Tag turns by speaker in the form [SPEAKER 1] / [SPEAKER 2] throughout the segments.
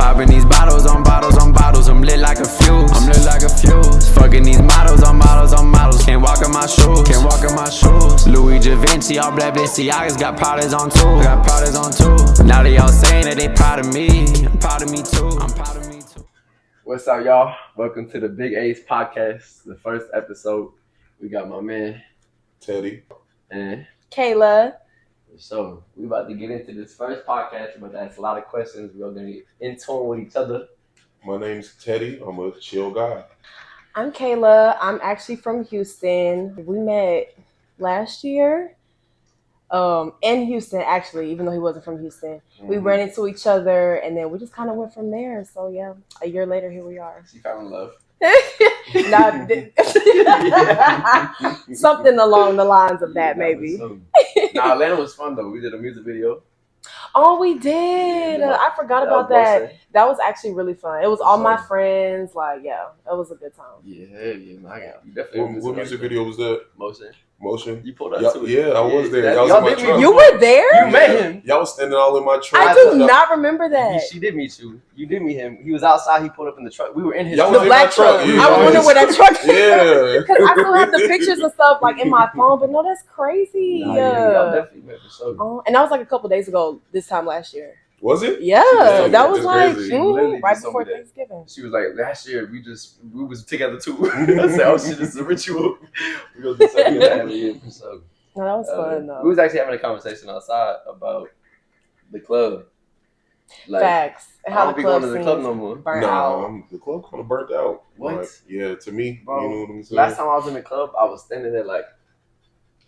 [SPEAKER 1] Popping these bottles on bottles on bottles. I'm lit like a fuse. Fucking these models on models on models. Can't walk in my shoes. Louis Da Vinci, all black Balenciagas. Got Pradas on too. Now they all saying that they proud of me. I'm proud of me too.
[SPEAKER 2] What's up, y'all? Welcome to the Big Ace Podcast, the first episode. We got my man
[SPEAKER 3] Teddy
[SPEAKER 2] and
[SPEAKER 4] Kayla.
[SPEAKER 2] So we about to get into this first podcast. We're about to ask a lot of questions. We're gonna get in tune with each other.
[SPEAKER 3] My name's Teddy. I'm a chill guy.
[SPEAKER 4] I'm Kayla. I'm actually from Houston. We met last year in Houston, actually, even though he wasn't from Houston. Mm-hmm. We ran into each other, and then we just kind of went from there. So, yeah, a year later, here we are.
[SPEAKER 2] She fell in love.
[SPEAKER 4] Something along the lines of that, maybe.
[SPEAKER 2] Atlanta was fun, though. We did a music video.
[SPEAKER 4] Oh, we did. I forgot about that. That was actually really fun. It was all my friends. Like, yeah, it was a good time.
[SPEAKER 3] What music video was that? Motion.
[SPEAKER 2] You pulled up to it.
[SPEAKER 3] Yeah, I was there.
[SPEAKER 4] You were there?
[SPEAKER 2] You met him.
[SPEAKER 3] Y'all was standing all in my truck.
[SPEAKER 4] I do not remember that.
[SPEAKER 2] She did meet you. You did meet him. He was outside. He pulled up in the truck. We were in his
[SPEAKER 4] truck. The black truck.
[SPEAKER 3] Yeah,
[SPEAKER 4] I was wondering where that truck is.
[SPEAKER 3] Yeah.
[SPEAKER 4] Because I still have the pictures and stuff like in my phone, but no, that's crazy.
[SPEAKER 2] Y'all definitely met for sure.
[SPEAKER 4] And that was like a couple days ago this time last year.
[SPEAKER 3] Was it?
[SPEAKER 4] Yeah, that was like right before Thanksgiving.
[SPEAKER 2] She was like, last year we was together too. I said, oh shit, this is a ritual. We're gonna do something every year for sure.
[SPEAKER 4] No, that was fun though.
[SPEAKER 2] We was actually having a conversation outside about the club.
[SPEAKER 4] Like, facts.
[SPEAKER 2] I don't be going to the club no more.
[SPEAKER 3] The club kind of burnt out.
[SPEAKER 2] What?
[SPEAKER 3] Like, yeah, to me,
[SPEAKER 2] bro,
[SPEAKER 3] you know what I'm saying?
[SPEAKER 2] Last time I was in the club, I was standing there like,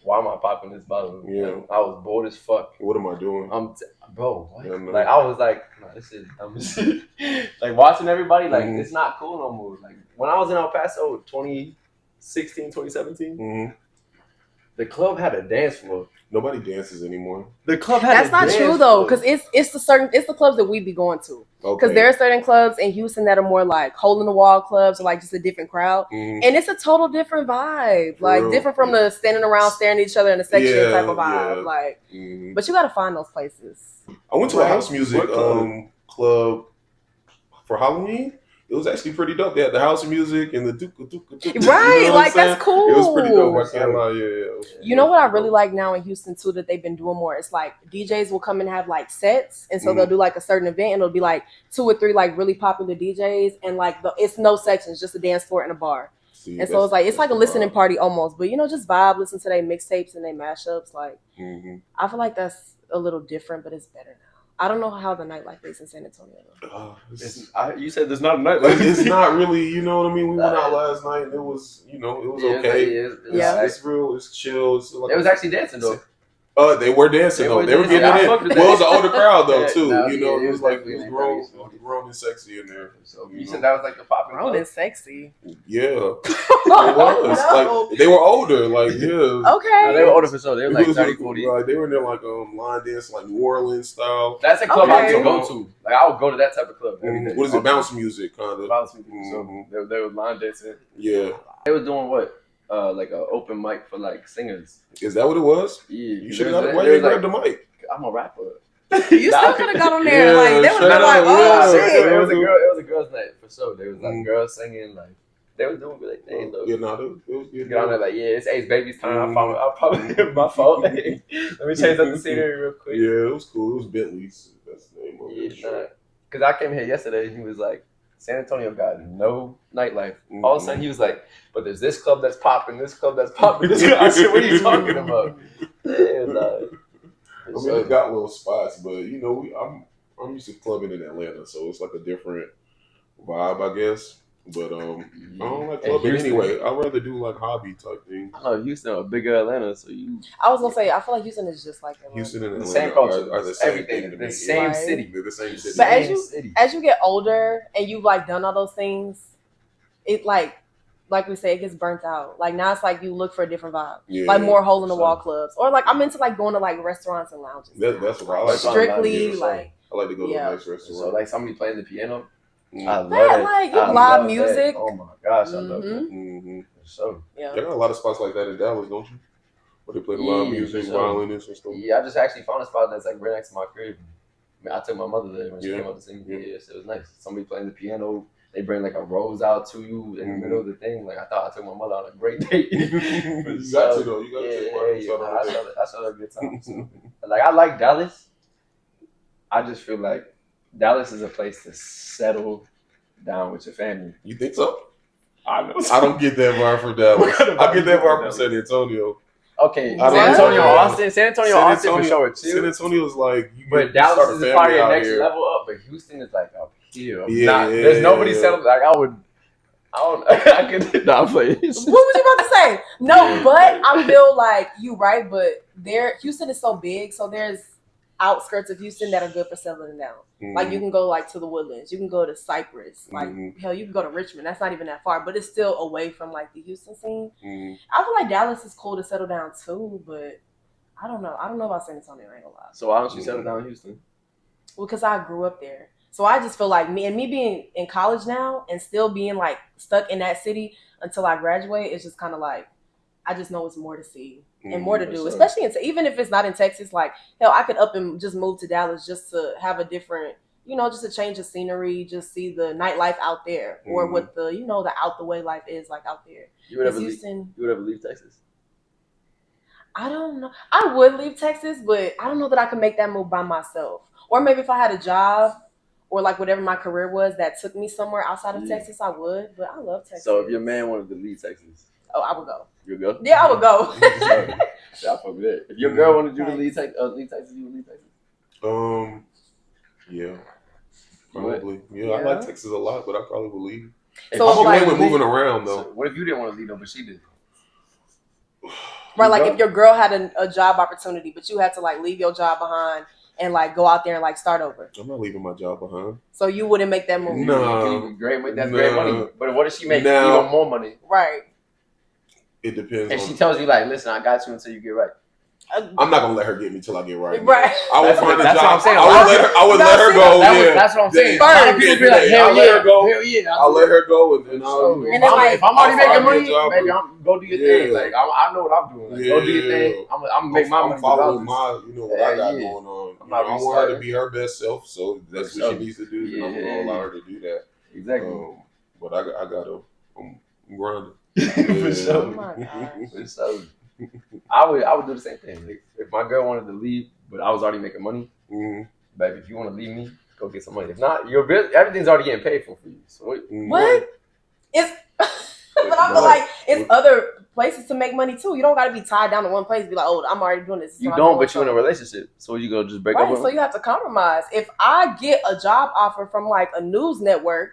[SPEAKER 2] why am I popping this bottle?
[SPEAKER 3] Yeah.
[SPEAKER 2] Like, I was bored as fuck.
[SPEAKER 3] What am I doing?
[SPEAKER 2] Bro, what?
[SPEAKER 3] Yeah, no.
[SPEAKER 2] Like, I was like, nah, this is dumb as shit. Like, watching everybody, like, it's not cool no more. Like, when I was in El Paso, 2016, 2017, the club had a dance floor.
[SPEAKER 3] Nobody dances anymore.
[SPEAKER 2] The club had
[SPEAKER 4] That's not true though, because it's the clubs that we be going to. Because there are certain clubs in Houston that are more like hole in the wall clubs or like just a different crowd, and it's a total different vibe. Like different from the standing around staring at each other in a section type of vibe.
[SPEAKER 3] Yeah.
[SPEAKER 4] Like, but you got to find those places.
[SPEAKER 3] I went to a house music club for Halloween. It was actually pretty dope. They had the house music and the
[SPEAKER 4] right, you know like that's cool.
[SPEAKER 3] It was pretty dope. I can't lie. Yeah.
[SPEAKER 4] You know what I really like now in Houston too that they've been doing more? It's like DJs will come and have like sets, and so they'll do like a certain event, and it'll be like 2 or 3 like really popular DJs, and like it's no sections, just a dance floor and a bar. See, and so it's like a listening party almost, but you know, just vibe, listen to their mixtapes and their mashups. Like I feel like that's a little different, but it's better now. I don't know how the nightlife is in San Antonio.
[SPEAKER 2] You said there's not a nightlife.
[SPEAKER 3] It's not really, you know what I mean? We went out last night and it was, okay. It's real, it's chill. It's like
[SPEAKER 2] it was actually dancing though.
[SPEAKER 3] They were dancing though. They were getting it in. Well, it was an older crowd though too. It was like it was grown and sexy in there.
[SPEAKER 2] So you said that was like the popping
[SPEAKER 4] grown and sexy.
[SPEAKER 3] Yeah, it was like they were older. Like
[SPEAKER 4] okay,
[SPEAKER 2] no, they were older for sure. They were like 30, 40.
[SPEAKER 3] Like they were in there like line dance, like New Orleans style.
[SPEAKER 2] That's a club I could go to. Like I would go to that type of club.
[SPEAKER 3] What is it? Bounce music, kind of.
[SPEAKER 2] Bounce music. So they were line dancing.
[SPEAKER 3] Yeah.
[SPEAKER 2] They were doing what? Like an open mic for like singers.
[SPEAKER 3] Is that what it was?
[SPEAKER 2] Yeah.
[SPEAKER 3] You should have got it. Why you grabbed the mic?
[SPEAKER 2] I'm a rapper.
[SPEAKER 4] You still could have got on there. Like they would have been like, oh shit.
[SPEAKER 2] It was a girls' night for sure. There was like girls singing, like they was doing really things though.
[SPEAKER 3] Yeah, no, it was good.
[SPEAKER 2] Get on there like, yeah, it's Ace Baby's time. I'll probably my fault. Let me change up the scenery real quick.
[SPEAKER 3] Yeah, it was cool. It was Bentley's. That's the name of it.
[SPEAKER 2] Yeah, because I came here yesterday and he was like, San Antonio got no nightlife. All of a sudden he was like, but there's this club that's popping, this club that's popping. I said, what are you talking about?
[SPEAKER 3] I mean, it got little spots, but you know, I'm used to clubbing in Atlanta, so it's like a different vibe, I guess. But I don't like clubbing anyway. I'd rather do like hobby type thing.
[SPEAKER 2] I know Houston or bigger Atlanta, so you.
[SPEAKER 4] I was gonna say I feel like Houston is just like Atlanta.
[SPEAKER 3] Houston and Atlanta
[SPEAKER 2] the same culture,
[SPEAKER 3] are the same
[SPEAKER 2] everything,
[SPEAKER 3] thing.
[SPEAKER 2] The same city.
[SPEAKER 3] They're the same city.
[SPEAKER 4] But as you get older and you've like done all those things, it like we say, it gets burnt out. Like now it's like you look for a different vibe. Yeah, like more hole in the wall clubs. Or like I'm into like going to like restaurants and lounges.
[SPEAKER 3] That's what I like.
[SPEAKER 4] Strictly like
[SPEAKER 3] I like to go to a nice restaurant.
[SPEAKER 2] So like somebody playing the piano.
[SPEAKER 4] I love it. Like live music.
[SPEAKER 2] Oh my gosh, I love that. So
[SPEAKER 3] yeah, there are a lot of spots like that in Dallas, don't you? Where they play the live music, violinists and stuff.
[SPEAKER 2] Yeah, I just actually found a spot that's like right next to my crib. Man, I took my mother there when she
[SPEAKER 3] Yeah.
[SPEAKER 2] came up to sing. Yeah, so it was nice. Somebody playing the piano. They bring like a rose out to you in the middle of the thing. Like I thought I took my mother on a great date.
[SPEAKER 3] You got to though. You got to take part in something like that.
[SPEAKER 2] I saw a good time. So, like I like Dallas. I just feel like Dallas is a place to settle down with your family.
[SPEAKER 3] You think so?
[SPEAKER 2] I know.
[SPEAKER 3] I don't get that vibe from Dallas. I get that vibe from San Antonio.
[SPEAKER 2] Okay,
[SPEAKER 3] I don't
[SPEAKER 2] San Antonio,
[SPEAKER 3] know.
[SPEAKER 2] Austin. San Antonio, Austin for sure.
[SPEAKER 3] San Antonio's like, you
[SPEAKER 2] But
[SPEAKER 3] you
[SPEAKER 2] Dallas
[SPEAKER 3] start a
[SPEAKER 2] is
[SPEAKER 3] family
[SPEAKER 2] probably
[SPEAKER 3] out
[SPEAKER 2] next
[SPEAKER 3] here.
[SPEAKER 2] level up. But Houston is like up here.
[SPEAKER 3] Yeah,
[SPEAKER 2] There's nobody
[SPEAKER 3] yeah.
[SPEAKER 2] settled. Like I could not play.
[SPEAKER 4] What was you about to say? No, but I feel like you right, but Houston is so big, so there's outskirts of Houston that are good for settling down. Like you can go like to the Woodlands, you can go to Cypress, like hell, you can go to Richmond. That's not even that far, but it's still away from like the Houston scene. I feel like Dallas is cool to settle down too, but I don't know. I don't know about San Antonio. I ain't gonna lie.
[SPEAKER 2] So why don't you settle down in Houston?
[SPEAKER 4] Well, because I grew up there. So I just feel like me being in college now and still being like stuck in that city until I graduate, it's just kind of like, I just know it's more to see and more to do, especially even if it's not in Texas. Like, hell, I could up and just move to Dallas just to have a different, just a change of scenery, just see the nightlife out there or what the, the out the way life is like out there.
[SPEAKER 2] You would ever leave Texas?
[SPEAKER 4] I don't know. I would leave Texas, but I don't know that I could make that move by myself. Or maybe if I had a job or like whatever my career was that took me somewhere outside of Texas, I would. But I love Texas.
[SPEAKER 2] So if your man wanted to leave Texas,
[SPEAKER 4] I would go.
[SPEAKER 2] You would go?
[SPEAKER 4] Yeah, I would go.
[SPEAKER 2] Yeah, I fuck with that. If your girl wanted you to leave Texas, you would leave Texas?
[SPEAKER 3] Yeah. Probably. Yeah, I like Texas a lot, but I probably would leave.
[SPEAKER 4] So
[SPEAKER 3] I'm okay with moving around though.
[SPEAKER 2] So what if you didn't want to leave though, but she did?
[SPEAKER 4] Right, like if your girl had a job opportunity, but you had to like leave your job behind and like go out there and like start over.
[SPEAKER 3] I'm not leaving my job behind.
[SPEAKER 4] So you wouldn't make that move?
[SPEAKER 3] No.
[SPEAKER 2] Great money. But what if she makes even more money?
[SPEAKER 4] Right.
[SPEAKER 3] It depends.
[SPEAKER 2] And she tells you like, listen, I got you until you get right.
[SPEAKER 3] I'm not gonna let her get me till I get right.
[SPEAKER 4] Right.
[SPEAKER 3] I will find a job.
[SPEAKER 2] What I'm saying.
[SPEAKER 3] I would let her go.
[SPEAKER 2] That's what I'm saying. A lot of people be like, hell yeah.
[SPEAKER 3] I'll let her go, and then I'll.
[SPEAKER 2] If I'm already making money, baby, I'm go do your thing. Like I know what I'm doing. Like, go do your thing. I'm gonna make my money.
[SPEAKER 3] I'm following what I got going on. I want her to be her best self, so that's what she needs to do. And I'm gonna allow her to do that.
[SPEAKER 2] Exactly.
[SPEAKER 3] But I gotta. I'm grinding.
[SPEAKER 2] For sure.
[SPEAKER 4] Oh my gosh.
[SPEAKER 2] For sure. I would do the same thing. Like, if my girl wanted to leave, but I was already making money, baby, if you want to leave me, go get some money. If not, everything's already getting paid for you. So
[SPEAKER 4] what? It's but I feel like it's other places to make money too. You don't got to be tied down to one place. Be like, oh, I'm already doing this.
[SPEAKER 2] You don't, but you're in a relationship, so you go just break up.
[SPEAKER 4] Right, so you have to compromise. If I get a job offer from like a news network,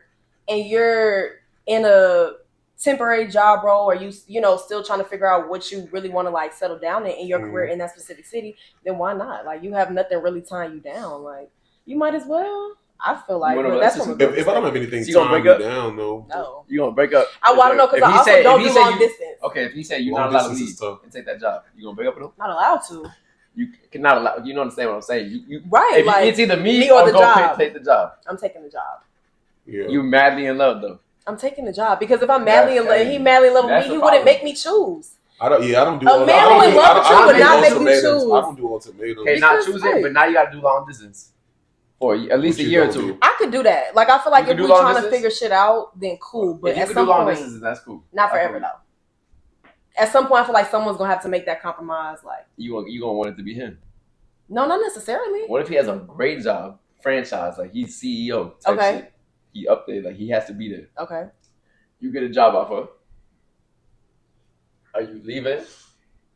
[SPEAKER 4] and you're in a temporary job role, or you still trying to figure out what you really want to like settle down in your career in that specific city, then why not? Like you have nothing really tying you down. Like you might as well. I feel like that's what
[SPEAKER 3] if I don't have anything
[SPEAKER 2] tying
[SPEAKER 3] me down, though.
[SPEAKER 4] No,
[SPEAKER 2] you gonna break up.
[SPEAKER 4] I don't know because I also don't do long distance.
[SPEAKER 2] Okay, if he said you're not allowed to leave and take that job, you gonna break up with him?
[SPEAKER 4] Not allowed to.
[SPEAKER 2] You cannot allow. You don't understand what I'm saying? You
[SPEAKER 4] right? Like
[SPEAKER 2] it's either me or
[SPEAKER 4] the job.
[SPEAKER 2] Take the job.
[SPEAKER 4] I'm taking the job.
[SPEAKER 3] Yeah.
[SPEAKER 2] You madly in love though.
[SPEAKER 4] I'm taking the job because if I'm madly in love, he madly in love with me, he wouldn't make me choose.
[SPEAKER 3] I don't do.
[SPEAKER 4] A man who in love with you would not make me choose.
[SPEAKER 3] I don't do ultimatums.
[SPEAKER 2] Okay, not choosing, but now you got to do long distance for at least a year or two.
[SPEAKER 4] I could do that. Like I feel like if we're trying to figure shit out, then cool. But at some point,
[SPEAKER 2] that's cool.
[SPEAKER 4] Not forever though. At some point, I feel like someone's gonna have to make that compromise. Like
[SPEAKER 2] you gonna want it to be him?
[SPEAKER 4] No, not necessarily.
[SPEAKER 2] What if he has a great job, franchise, like he's CEO? Type shit. He up there, like he has to be there.
[SPEAKER 4] Okay.
[SPEAKER 2] You get a job offer. Are you leaving?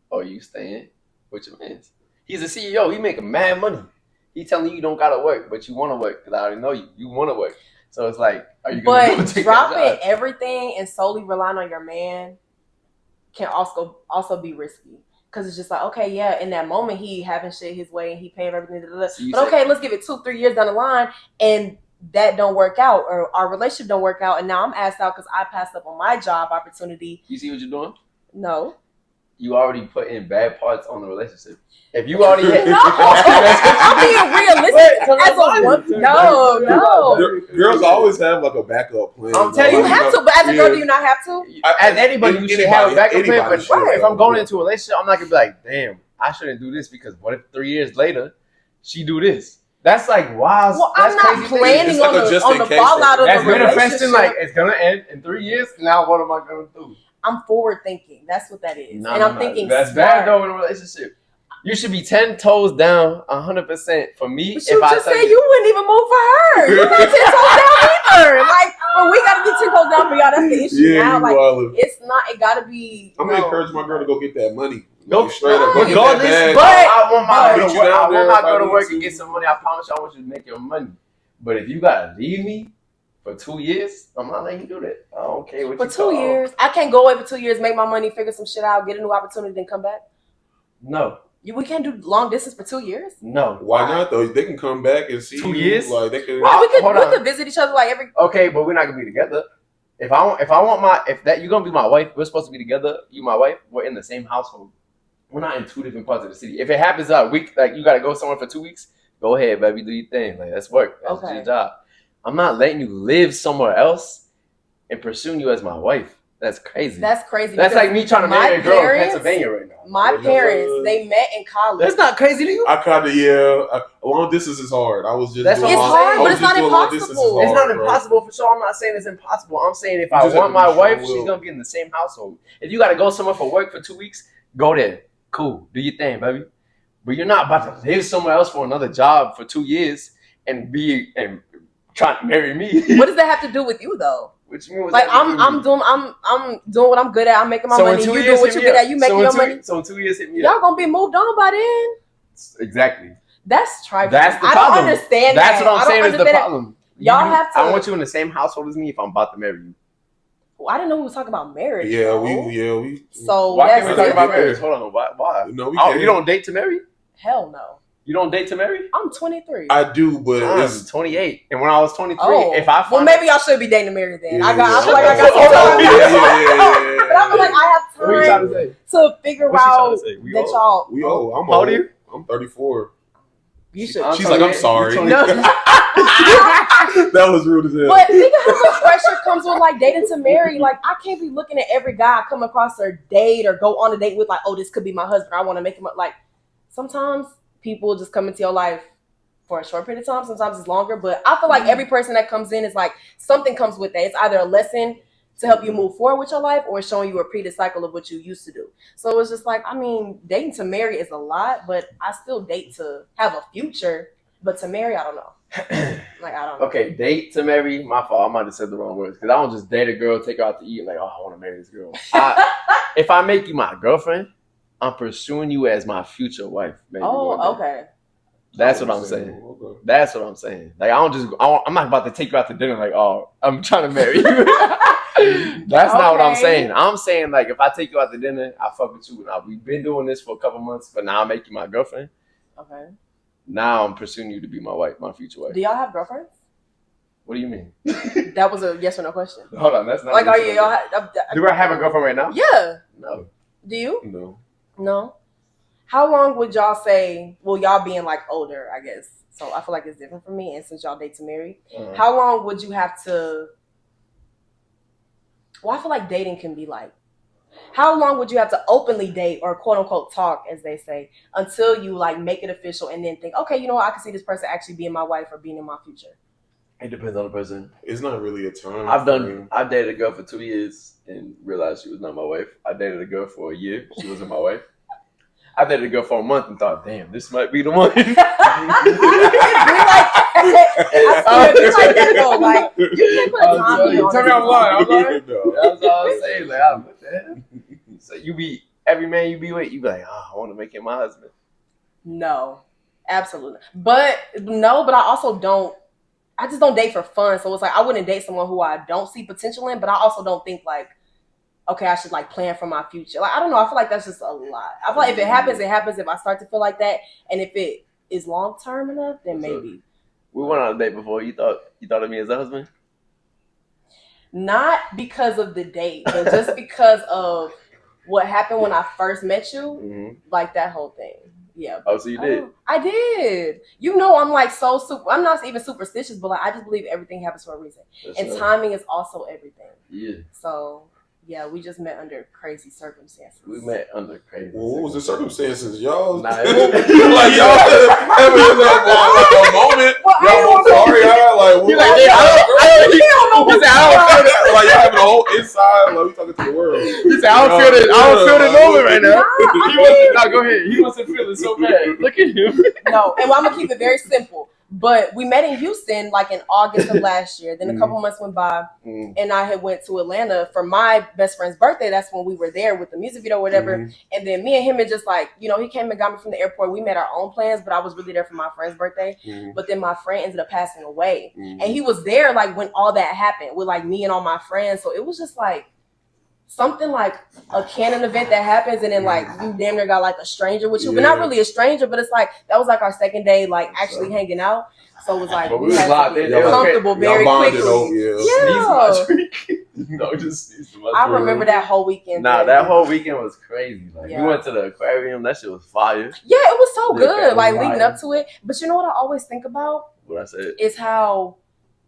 [SPEAKER 2] Or are you staying with your man? He's a CEO. He making mad money. He telling you don't gotta work, but you want to work because I already know you. You want to work. So it's like, are you gonna go take
[SPEAKER 4] dropping
[SPEAKER 2] that job?
[SPEAKER 4] everything and solely relying on your man can also be risky. Because it's just like, okay, yeah, in that moment he having shit his way and he paying everything. So but okay, let's give it 2-3 years down the line and that don't work out or our relationship don't work out and now I'm asked out because I passed up on my job opportunity.
[SPEAKER 2] You see what you're doing?
[SPEAKER 4] No.
[SPEAKER 2] You already put in bad parts on the relationship. If you already hit,
[SPEAKER 4] no, I'm being realistic. No.
[SPEAKER 3] Girls always have like a backup plan.
[SPEAKER 2] I'm telling
[SPEAKER 4] you, have to, but as a girl, do you not have to?
[SPEAKER 2] As anybody, you should have a backup plan. But if I'm going into a relationship, I'm not gonna be like, damn, I shouldn't do this because what if 3 years later she do this? That's like wild.
[SPEAKER 4] Well,
[SPEAKER 2] that's
[SPEAKER 4] I'm not
[SPEAKER 2] crazy thing.
[SPEAKER 4] planning
[SPEAKER 3] It's like
[SPEAKER 4] on
[SPEAKER 3] a just
[SPEAKER 4] the
[SPEAKER 3] in case
[SPEAKER 4] fallout of
[SPEAKER 2] That's
[SPEAKER 4] the
[SPEAKER 2] manifesting
[SPEAKER 4] relationship.
[SPEAKER 2] like it's gonna end in 3 years. Now what am I gonna do?
[SPEAKER 4] I'm forward thinking. That's what that is.
[SPEAKER 2] No,
[SPEAKER 4] and I'm thinking
[SPEAKER 2] that's
[SPEAKER 4] smart.
[SPEAKER 2] bad though in a relationship. You should be 10 toes down, 100% for me.
[SPEAKER 4] But you
[SPEAKER 2] if
[SPEAKER 4] just
[SPEAKER 2] I
[SPEAKER 4] said you wouldn't even move for her. You're not 10 toes down either. Like, but we gotta be 10 toes down for y'all. That's the issue
[SPEAKER 3] Yeah,
[SPEAKER 4] now.
[SPEAKER 3] you
[SPEAKER 4] Like,
[SPEAKER 3] wildin'.
[SPEAKER 4] it's not. It gotta be.
[SPEAKER 3] I'm gonna encourage my girl to go get that money.
[SPEAKER 2] Go
[SPEAKER 3] Like, straight up. Go get that
[SPEAKER 2] regardless,
[SPEAKER 3] bag.
[SPEAKER 2] but I want my
[SPEAKER 3] I'll
[SPEAKER 2] girl
[SPEAKER 3] meet
[SPEAKER 2] to
[SPEAKER 3] you
[SPEAKER 2] work.
[SPEAKER 3] down
[SPEAKER 2] I want
[SPEAKER 3] there
[SPEAKER 2] my
[SPEAKER 3] if I
[SPEAKER 2] girl to
[SPEAKER 3] need
[SPEAKER 2] work
[SPEAKER 3] to.
[SPEAKER 2] and get some money. I promise you, I want you to make your money. But if you gotta leave me for 2 years, I'm not letting you do that. I don't care what
[SPEAKER 4] For
[SPEAKER 2] you
[SPEAKER 4] 2
[SPEAKER 2] call.
[SPEAKER 4] years, I can't go away for 2 years, make my money, figure some shit out, get a new opportunity, then come back.
[SPEAKER 2] No,
[SPEAKER 4] We can't do long distance for 2 years.
[SPEAKER 2] no.
[SPEAKER 3] Why not though? They can come back and see
[SPEAKER 2] 2
[SPEAKER 3] you.
[SPEAKER 2] years?
[SPEAKER 3] Like they can.
[SPEAKER 4] Right,
[SPEAKER 2] hold
[SPEAKER 4] we
[SPEAKER 2] on.
[SPEAKER 4] could visit each other like every.
[SPEAKER 2] Okay, but we're not gonna be together. If you're gonna be my wife, we're supposed to be together. You my wife. We're in the same household. We're not in 2 different parts of the city. If it happens a week, like you gotta go somewhere for 2 weeks, go ahead, baby, do your thing. Like that's work. That's
[SPEAKER 4] Okay.
[SPEAKER 2] your job. I'm not letting you live somewhere else and pursuing you as my wife. That's crazy.
[SPEAKER 4] That's crazy.
[SPEAKER 2] That's
[SPEAKER 4] because
[SPEAKER 2] like me trying to
[SPEAKER 4] my
[SPEAKER 2] marry a girl in
[SPEAKER 4] parents-
[SPEAKER 2] Pennsylvania right now.
[SPEAKER 4] My
[SPEAKER 3] Yeah.
[SPEAKER 4] parents, they met in college.
[SPEAKER 2] That's not crazy to you.
[SPEAKER 3] I kind of long distance is hard. I was just.
[SPEAKER 2] That's
[SPEAKER 3] doing
[SPEAKER 2] what
[SPEAKER 4] It's
[SPEAKER 2] I'm
[SPEAKER 3] long-
[SPEAKER 2] saying.
[SPEAKER 4] hard,
[SPEAKER 3] I
[SPEAKER 4] but
[SPEAKER 3] was
[SPEAKER 4] it's
[SPEAKER 3] just
[SPEAKER 4] not
[SPEAKER 3] doing long distance is
[SPEAKER 4] impossible.
[SPEAKER 2] It's not
[SPEAKER 3] hard, bro.
[SPEAKER 2] impossible for sure. I'm not saying it's impossible. I'm saying if
[SPEAKER 3] You
[SPEAKER 2] I
[SPEAKER 3] just have
[SPEAKER 2] want
[SPEAKER 3] to be
[SPEAKER 2] my wife,
[SPEAKER 3] strong-willed.
[SPEAKER 2] she's gonna be in the same household. If you gotta go somewhere for work for 2 weeks, go there. Cool. Do your thing, baby. But you're not about to live somewhere else for another job for 2 years and trying to marry me.
[SPEAKER 4] What does that have to do with you though?
[SPEAKER 2] Which means
[SPEAKER 4] Like I'm doing what I'm good at. I'm making my money. You doing what you're good at. You making your money.
[SPEAKER 2] So in 2 years, hit me up.
[SPEAKER 4] Y'all gonna be moved on by then.
[SPEAKER 2] Exactly.
[SPEAKER 4] That's trifling.
[SPEAKER 2] That's the
[SPEAKER 4] I
[SPEAKER 2] problem.
[SPEAKER 4] don't understand
[SPEAKER 2] That's
[SPEAKER 4] that.
[SPEAKER 2] what I'm
[SPEAKER 4] I don't
[SPEAKER 2] saying is the
[SPEAKER 4] understand that.
[SPEAKER 2] problem.
[SPEAKER 4] Y'all have to-
[SPEAKER 2] I want you in the same household as me if I'm about to marry you.
[SPEAKER 4] Well, I didn't know we was talking about marriage.
[SPEAKER 3] Yeah,
[SPEAKER 4] though.
[SPEAKER 3] we.
[SPEAKER 4] So
[SPEAKER 2] Why
[SPEAKER 4] that's
[SPEAKER 2] can't we talk about
[SPEAKER 3] different.
[SPEAKER 2] marriage? Hold on. Why?
[SPEAKER 3] No, we
[SPEAKER 2] Oh,
[SPEAKER 3] can't.
[SPEAKER 2] you don't date to marry?
[SPEAKER 4] Hell no.
[SPEAKER 2] You don't date to marry?
[SPEAKER 4] I'm 23.
[SPEAKER 3] I do, but
[SPEAKER 2] I'm
[SPEAKER 3] it's
[SPEAKER 2] 28, and when I was 23,
[SPEAKER 4] Oh,
[SPEAKER 2] if I find
[SPEAKER 4] well, maybe y'all should be dating to marry then.
[SPEAKER 3] Yeah,
[SPEAKER 4] I feel like I
[SPEAKER 3] yeah.
[SPEAKER 4] got some time.
[SPEAKER 3] Yeah.
[SPEAKER 4] But I feel like I have
[SPEAKER 2] what are you trying
[SPEAKER 4] time
[SPEAKER 2] to say?
[SPEAKER 4] to figure
[SPEAKER 2] What's she trying
[SPEAKER 4] out
[SPEAKER 2] to say? We
[SPEAKER 4] that
[SPEAKER 2] old?
[SPEAKER 4] y'all.
[SPEAKER 3] We old. I'm
[SPEAKER 2] How old
[SPEAKER 3] old.
[SPEAKER 2] are you?
[SPEAKER 3] I'm 34.
[SPEAKER 4] You should.
[SPEAKER 2] I'm
[SPEAKER 3] She's like, I'm
[SPEAKER 2] 28,
[SPEAKER 3] sorry.
[SPEAKER 2] you
[SPEAKER 4] No.
[SPEAKER 2] 23.
[SPEAKER 3] That was rude as hell.
[SPEAKER 4] But think of how much pressure comes with like dating to marry. Like I can't be looking at every guy I come across or date or go on a date with like, oh, this could be my husband. I want to make him like. Sometimes people just come into your life for a short period of time. Sometimes it's longer. But I feel like every person that comes in is like something comes with that. It's either a lesson to help you move forward with your life or it's showing you a previous cycle of what you used to do. So it's just like, I mean, dating to marry is a lot, but I still date to have a future. But to marry, I don't know. Like, I don't know.
[SPEAKER 2] Okay, date to marry. My fault. I might have said the wrong words because I don't just date a girl, take her out to eat, and like, oh, I want to marry this girl. If I make you my girlfriend, I'm pursuing you as my future wife. Maybe one day.
[SPEAKER 4] Oh, okay.
[SPEAKER 2] That's what I'm saying. That's what I'm saying. Like I'm not about to take you out to dinner. Like, oh, I'm trying to marry you. That's not what I'm
[SPEAKER 4] Okay.
[SPEAKER 2] saying. I'm saying like if I take you out to dinner, I fuck with you. Now we've been doing this for a couple months, but now I make you my girlfriend.
[SPEAKER 4] Okay.
[SPEAKER 2] Now I'm pursuing you to be my wife, my future wife.
[SPEAKER 4] Do y'all have girlfriends?
[SPEAKER 2] What do you mean?
[SPEAKER 4] That was a yes or no question.
[SPEAKER 2] Hold on, that's not.
[SPEAKER 4] Like,
[SPEAKER 2] a
[SPEAKER 4] are
[SPEAKER 2] yes
[SPEAKER 4] you?
[SPEAKER 2] or
[SPEAKER 4] Y'all
[SPEAKER 2] no.
[SPEAKER 4] have,
[SPEAKER 2] Do I have a girlfriend right now?
[SPEAKER 4] Yeah.
[SPEAKER 2] No.
[SPEAKER 4] Do you?
[SPEAKER 3] No.
[SPEAKER 4] No. How long would y'all say? Well, y'all being like older, I guess. So I feel like it's different for me. And since y'all date to marry, how long would you have to? Well, I feel like dating can be like. How long would you have to openly date or quote unquote talk, as they say, until you like make it official and then think, okay, you know what, I can see this person actually being my wife or being in my future?
[SPEAKER 2] It depends on the person.
[SPEAKER 3] It's not really a time.
[SPEAKER 2] I dated a girl for 2 years and realized she was not my wife. I dated a girl for a year. She wasn't my wife. I dated a girl for a month and thought, damn, this might be the one.
[SPEAKER 4] I swear, be like that though. Like you can't put a time limit on
[SPEAKER 2] Tell me
[SPEAKER 4] it.
[SPEAKER 2] I'm lying. I'm lying.
[SPEAKER 3] No.
[SPEAKER 2] That's all I'm saying. Like, what the hell? So you be every man you be with, you be like, oh, I want to make him my husband.
[SPEAKER 4] No, absolutely. But I also don't. I just don't date for fun. So it's like I wouldn't date someone who I don't see potential in, but I also don't think like, okay, I should like plan for my future. Like I don't know. I feel like that's just a lot. I feel like if it happens, it happens. If I start to feel like that, and if it is long term enough, then maybe.
[SPEAKER 2] We went on a date before. You thought of me as a husband?
[SPEAKER 4] Not because of the date, but just because of what happened when I first met you.
[SPEAKER 2] Mm-hmm.
[SPEAKER 4] Like that whole thing. Yeah.
[SPEAKER 2] Oh, so you did?
[SPEAKER 4] I did. You know, I'm like so super. I'm not even superstitious, but like I just believe everything happens for a reason,
[SPEAKER 2] That's
[SPEAKER 4] and
[SPEAKER 2] right.
[SPEAKER 4] timing is also everything.
[SPEAKER 2] Yeah.
[SPEAKER 4] So Yeah, we just met under crazy circumstances.
[SPEAKER 2] We met under crazy.
[SPEAKER 3] Well, what was the circumstances, y'all?
[SPEAKER 2] Nah,
[SPEAKER 3] like y'all having a moment. Y'all sorry, like
[SPEAKER 2] He like, yeah, I don't feel that.
[SPEAKER 3] like y'all having a whole inside. Like we talking to the world.
[SPEAKER 2] He said, I don't feel this. I don't feel the moment right now. He wasn't. No, go ahead. He wasn't feeling so bad. Look at him.
[SPEAKER 4] No, and I'm gonna keep it very simple. But we met in Houston like in August of last year. Then a couple months went by, and I had went to Atlanta for my best friend's birthday. That's when we were there with the music video or whatever. And then me and him had just like, you know, he came and got me from the airport. We made our own plans, but I was really there for my friend's birthday. But then my friend ended up passing away. And he was there like when all that happened with like me and all my friends. So it was just like something like a canon event that happens, and then like you damn near got like a stranger with you, but not really a stranger, but it's like that was like our second day like actually hanging out. So it was like we had to get comfortable very quickly.
[SPEAKER 2] No, just
[SPEAKER 4] I remember that whole weekend.
[SPEAKER 2] Nah, that whole weekend was crazy. Like we went to the aquarium, that shit was fire.
[SPEAKER 4] Yeah, it was so good. Like leading up to it. But you know what I always think about?
[SPEAKER 2] What I said
[SPEAKER 4] is how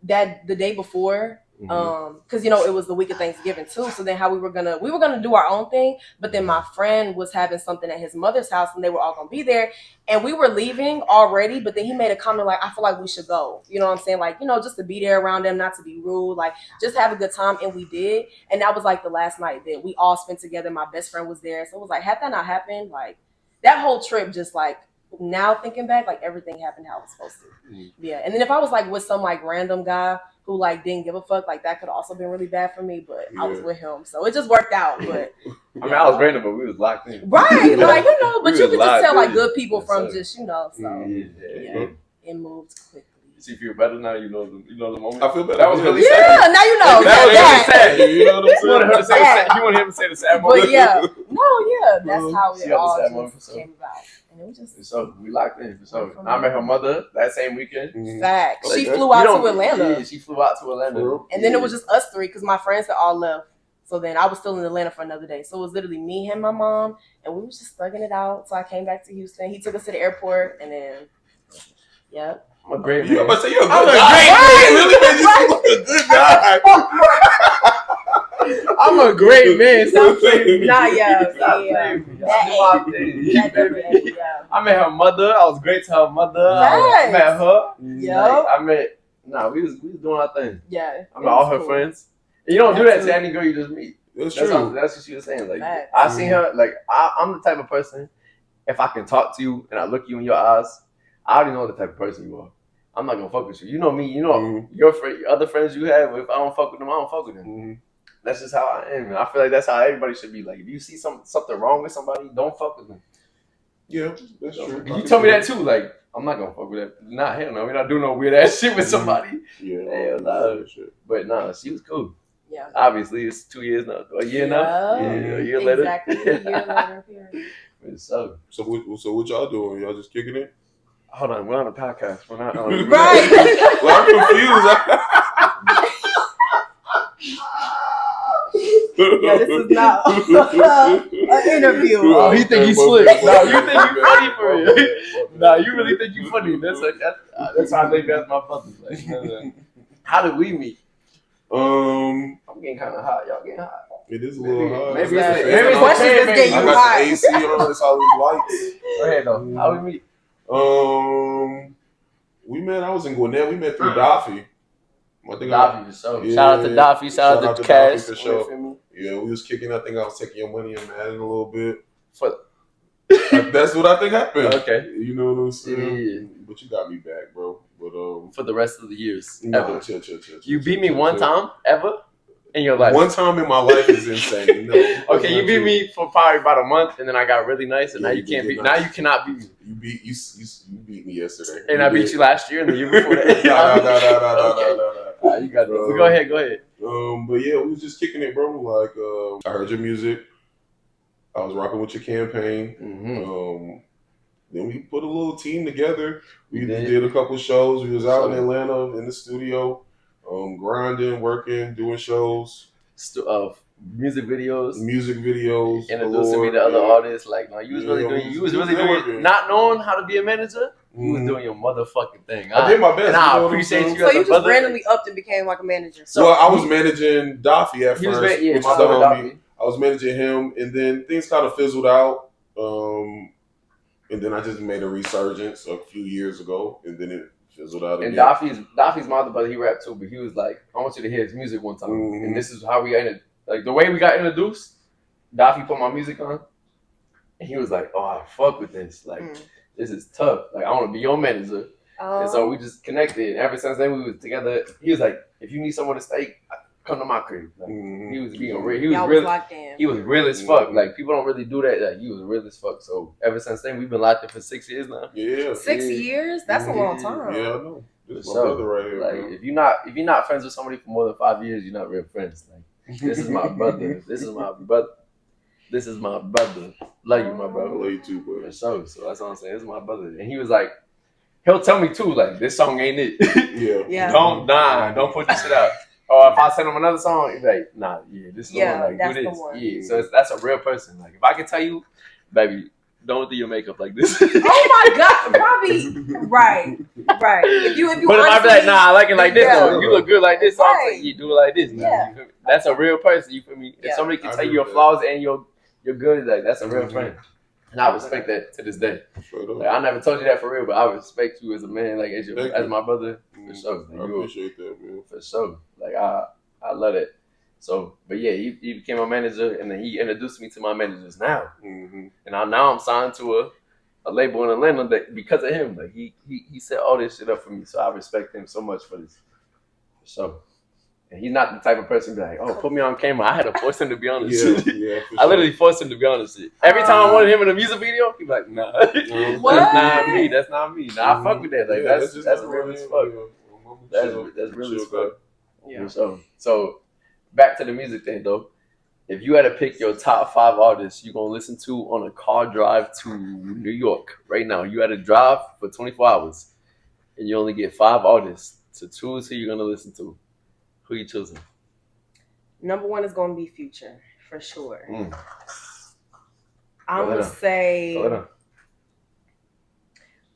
[SPEAKER 4] that the day before. Because you know it was the week of Thanksgiving too, so then how we were gonna do our own thing, but then my friend was having something at his mother's house and they were all gonna be there, and we were leaving already, but then he made a comment like, I feel like we should go, you know what I'm saying, like, you know, just to be there around them, not to be rude, like just have a good time. And we did, and that was like the last night that we all spent together. My best friend was there, so it was like, had that not happened, like that whole trip just like, now thinking back, like everything happened how it was supposed to. Yeah. And then if I was like with some like random guy who like didn't give a fuck, like that could also been really bad for me, but I was with him, so it just worked out. But
[SPEAKER 2] I mean, I was random, but we was locked in,
[SPEAKER 4] right? Like, you know, but you could just tell like good people from just, you know, so it moved quickly.
[SPEAKER 2] You feel better now? You know the moment.
[SPEAKER 3] I feel better.
[SPEAKER 2] That was really
[SPEAKER 4] sad. Yeah, now you know.
[SPEAKER 2] That was really sad.
[SPEAKER 3] You know what I'm saying?
[SPEAKER 2] You want him to say the sad moment.
[SPEAKER 4] But yeah, that's how it all just came about. And it was just
[SPEAKER 2] so we locked in. So I met her mother that same weekend.
[SPEAKER 4] Facts. Like, she flew out to Atlanta.
[SPEAKER 2] Yeah, she flew out to Atlanta.
[SPEAKER 4] And then it was just us three because my friends had all left. So then I was still in Atlanta for another day. So it was literally me, him, my mom, and we was just thugging it out. So I came back to Houston. He took us to the airport, and then
[SPEAKER 2] I'm a great man.
[SPEAKER 3] I'm a great man. Really, man, you a good guy.
[SPEAKER 2] I'm a great man. Stop playing me.
[SPEAKER 4] Nah, yeah.
[SPEAKER 2] I met her mother. I was great to her mother. I met her. Yeah. We was doing our thing.
[SPEAKER 4] Yeah.
[SPEAKER 2] I met all her friends. And you don't do that to any girl you just meet.
[SPEAKER 3] That's true.
[SPEAKER 2] That's what she was saying. Like I seen her. Like I'm the type of person. If I can talk to you and I look you in your eyes, I already know the type of person you are. I'm not gonna fuck with you. You know me. You know your other friends you have. If I don't fuck with them, I don't fuck with them. That's just how I am. I feel like that's how everybody should be. Like if you see something wrong with somebody, don't fuck with them.
[SPEAKER 3] Yeah, that's true.
[SPEAKER 2] You told me that too. Like I'm not gonna fuck with that. Nah, hell no. We're not doing no weird ass shit with somebody.
[SPEAKER 3] Yeah,
[SPEAKER 2] hell no. But nah, she was cool.
[SPEAKER 4] Yeah.
[SPEAKER 2] Obviously, it's 2 years now. A year now. Yeah, a year later.
[SPEAKER 4] Exactly. A year later.
[SPEAKER 2] So
[SPEAKER 3] what y'all doing? Y'all just kicking it?
[SPEAKER 2] Hold on, we're on a podcast. We're not on.
[SPEAKER 4] Right.
[SPEAKER 3] Well, I'm confused.
[SPEAKER 4] Yeah, this is not an interview.
[SPEAKER 2] Oh, he think he's slick. No, you think you funny for real. No, you really think you funny. That's how I think that's my fucking like. How did we meet?
[SPEAKER 3] I'm
[SPEAKER 2] getting kind of hot. Y'all getting hot.
[SPEAKER 3] It is a little hot.
[SPEAKER 4] Maybe it's questions that's getting you hot.
[SPEAKER 3] I got the AC on. It's all these lights.
[SPEAKER 2] Go ahead though. How we meet?
[SPEAKER 3] I was in Gwinnett. We met through Daffy.
[SPEAKER 2] Daffy for sure. Shout out to Daffy. Shout out to Cash.
[SPEAKER 3] For sure. Yeah, we was kicking. I think I was taking your money and adding a little bit. That's what I think happened.
[SPEAKER 2] Okay.
[SPEAKER 3] You know what I'm saying?
[SPEAKER 2] Yeah.
[SPEAKER 3] But you got me back, bro. But
[SPEAKER 2] for the rest of the years.
[SPEAKER 3] No,
[SPEAKER 2] ever.
[SPEAKER 3] Chill.
[SPEAKER 2] You beat me one time ever in your life.
[SPEAKER 3] One time in my life is insane. No,
[SPEAKER 2] okay, you beat me for probably about a month, and then I got really nice, and now you can't beat. Nice. Now you cannot beat me.
[SPEAKER 3] You beat me yesterday,
[SPEAKER 2] and I beat you last year and the year before that.
[SPEAKER 3] No.
[SPEAKER 2] You got it. Go ahead.
[SPEAKER 3] But yeah, we was just kicking it, bro. Like, I heard your music. I was rocking with your campaign. Then we put a little team together. We did a couple shows. We was out in Atlanta in the studio, grinding, working, doing shows.
[SPEAKER 2] Music videos.
[SPEAKER 3] Introducing
[SPEAKER 2] me to other artists. Like, no, you was really doing. You was really doing. Not knowing how to be a manager, You was doing your motherfucking thing.
[SPEAKER 3] I did my best.
[SPEAKER 2] And I appreciate you.
[SPEAKER 4] So
[SPEAKER 2] as
[SPEAKER 4] you
[SPEAKER 2] a
[SPEAKER 4] just
[SPEAKER 2] brother.
[SPEAKER 4] randomly upped and became like a manager.
[SPEAKER 2] So
[SPEAKER 3] well, I was managing Daffy at
[SPEAKER 2] He was
[SPEAKER 3] first,
[SPEAKER 2] yeah,
[SPEAKER 3] which
[SPEAKER 2] my
[SPEAKER 3] is the
[SPEAKER 2] brother
[SPEAKER 3] homie.
[SPEAKER 2] Daffy.
[SPEAKER 3] I was managing him, and then things kind of fizzled out. And then I just made a resurgence a few years ago, and then it fizzled out again.
[SPEAKER 2] And Daffy's my other brother. He rapped too, but he was like, "I want you to hear his music one time."
[SPEAKER 3] Mhm.
[SPEAKER 2] And this is how we ended. Like the way we got introduced. Daffy put my music on, and he was like, "Oh, I fuck with this. Like, this is tough. Like, I want to be your manager." And so we just connected. And ever since then, we was together. He was like, "If you need someone to stay, come to my crib." Like, He was being real. He was
[SPEAKER 4] Y'all
[SPEAKER 2] real.
[SPEAKER 4] was locked in.
[SPEAKER 2] He was real as fuck. Like people don't really do that. Like he was real as fuck. So ever since then, we've been locked in for 6 years now.
[SPEAKER 3] Yeah.
[SPEAKER 4] 6 years? That's a long time.
[SPEAKER 3] Yeah, I know. This is my
[SPEAKER 2] So,
[SPEAKER 3] brother right here.
[SPEAKER 2] Like
[SPEAKER 3] bro.
[SPEAKER 2] if you're not friends with somebody for more than 5 years, you're not real friends. Like this is my brother. This is my brother. This is my brother. Love you, my
[SPEAKER 3] I
[SPEAKER 2] brother.
[SPEAKER 3] love you too, bro.
[SPEAKER 2] For sure. So that's what I'm saying. This is my brother. And he was like, he'll tell me too, like, this song ain't it.
[SPEAKER 3] Yeah.
[SPEAKER 4] Yeah.
[SPEAKER 2] Don't put this shit out. Or if I send him another song, he's like, nah, this is the
[SPEAKER 4] Yeah,
[SPEAKER 2] one, like,
[SPEAKER 4] that's
[SPEAKER 2] do
[SPEAKER 4] the
[SPEAKER 2] this.
[SPEAKER 4] one.
[SPEAKER 2] Yeah. So that's a real person. Like, if I can tell you, baby, don't do your makeup like this.
[SPEAKER 4] Oh my God, probably right. If you
[SPEAKER 2] But if I be like,
[SPEAKER 4] honestly-
[SPEAKER 2] nah, I like it like this,
[SPEAKER 4] Yeah.
[SPEAKER 2] or you look good like this, so I'm
[SPEAKER 4] Right.
[SPEAKER 2] saying, you do it like this.
[SPEAKER 4] Yeah.
[SPEAKER 2] You feel me? That's a real person, you feel me?
[SPEAKER 4] Yeah.
[SPEAKER 2] If somebody can
[SPEAKER 3] I
[SPEAKER 2] tell
[SPEAKER 3] agree
[SPEAKER 2] you your
[SPEAKER 3] with that.
[SPEAKER 2] flaws and you're good, like, that's a real
[SPEAKER 3] Mhm.
[SPEAKER 2] friend. And I respect that to this day.
[SPEAKER 3] Straight up.
[SPEAKER 2] Like, I never told you that for real, but I respect you as a man, like as
[SPEAKER 3] Thank
[SPEAKER 2] as
[SPEAKER 3] you.
[SPEAKER 2] my brother, for
[SPEAKER 3] Mhm.
[SPEAKER 2] sure.
[SPEAKER 3] I
[SPEAKER 2] You
[SPEAKER 3] appreciate that, man.
[SPEAKER 2] for sure. Like I love it. So, but yeah, he became a manager, and then he introduced me to my managers now,
[SPEAKER 3] Mm-hmm.
[SPEAKER 2] and now I'm signed to a label in Atlanta that because of him, like he set all this shit up for me. So I respect him so much for this. For sure. And he's not the type of person to be like, oh, put me on camera. I had to force him to be on this
[SPEAKER 3] Yeah,
[SPEAKER 2] shit.
[SPEAKER 3] yeah. For
[SPEAKER 2] I literally forced him to be on this shit. Every time I wanted him in a music video, he'd be like, nah.
[SPEAKER 4] What?
[SPEAKER 2] That's not me. That's not me. Nah, I fuck with that. Like
[SPEAKER 3] Yeah,
[SPEAKER 2] that's
[SPEAKER 3] just
[SPEAKER 2] real
[SPEAKER 3] not
[SPEAKER 2] as
[SPEAKER 3] him,
[SPEAKER 2] fuck.
[SPEAKER 3] yeah.
[SPEAKER 2] That's real
[SPEAKER 3] Chill
[SPEAKER 2] as fuck.
[SPEAKER 4] Yeah.
[SPEAKER 2] So back to the music thing though. If you had to pick your top 5 artists you're gonna listen to on a car drive to New York right now, you had to drive for 24 hours and you only get 5 artists to choose who you're gonna listen to. Who you choosing?
[SPEAKER 4] Number 1 is going to be Future for sure.
[SPEAKER 2] Mm.
[SPEAKER 4] I'm
[SPEAKER 2] Go
[SPEAKER 4] gonna
[SPEAKER 2] ahead.
[SPEAKER 4] say
[SPEAKER 2] Go ahead.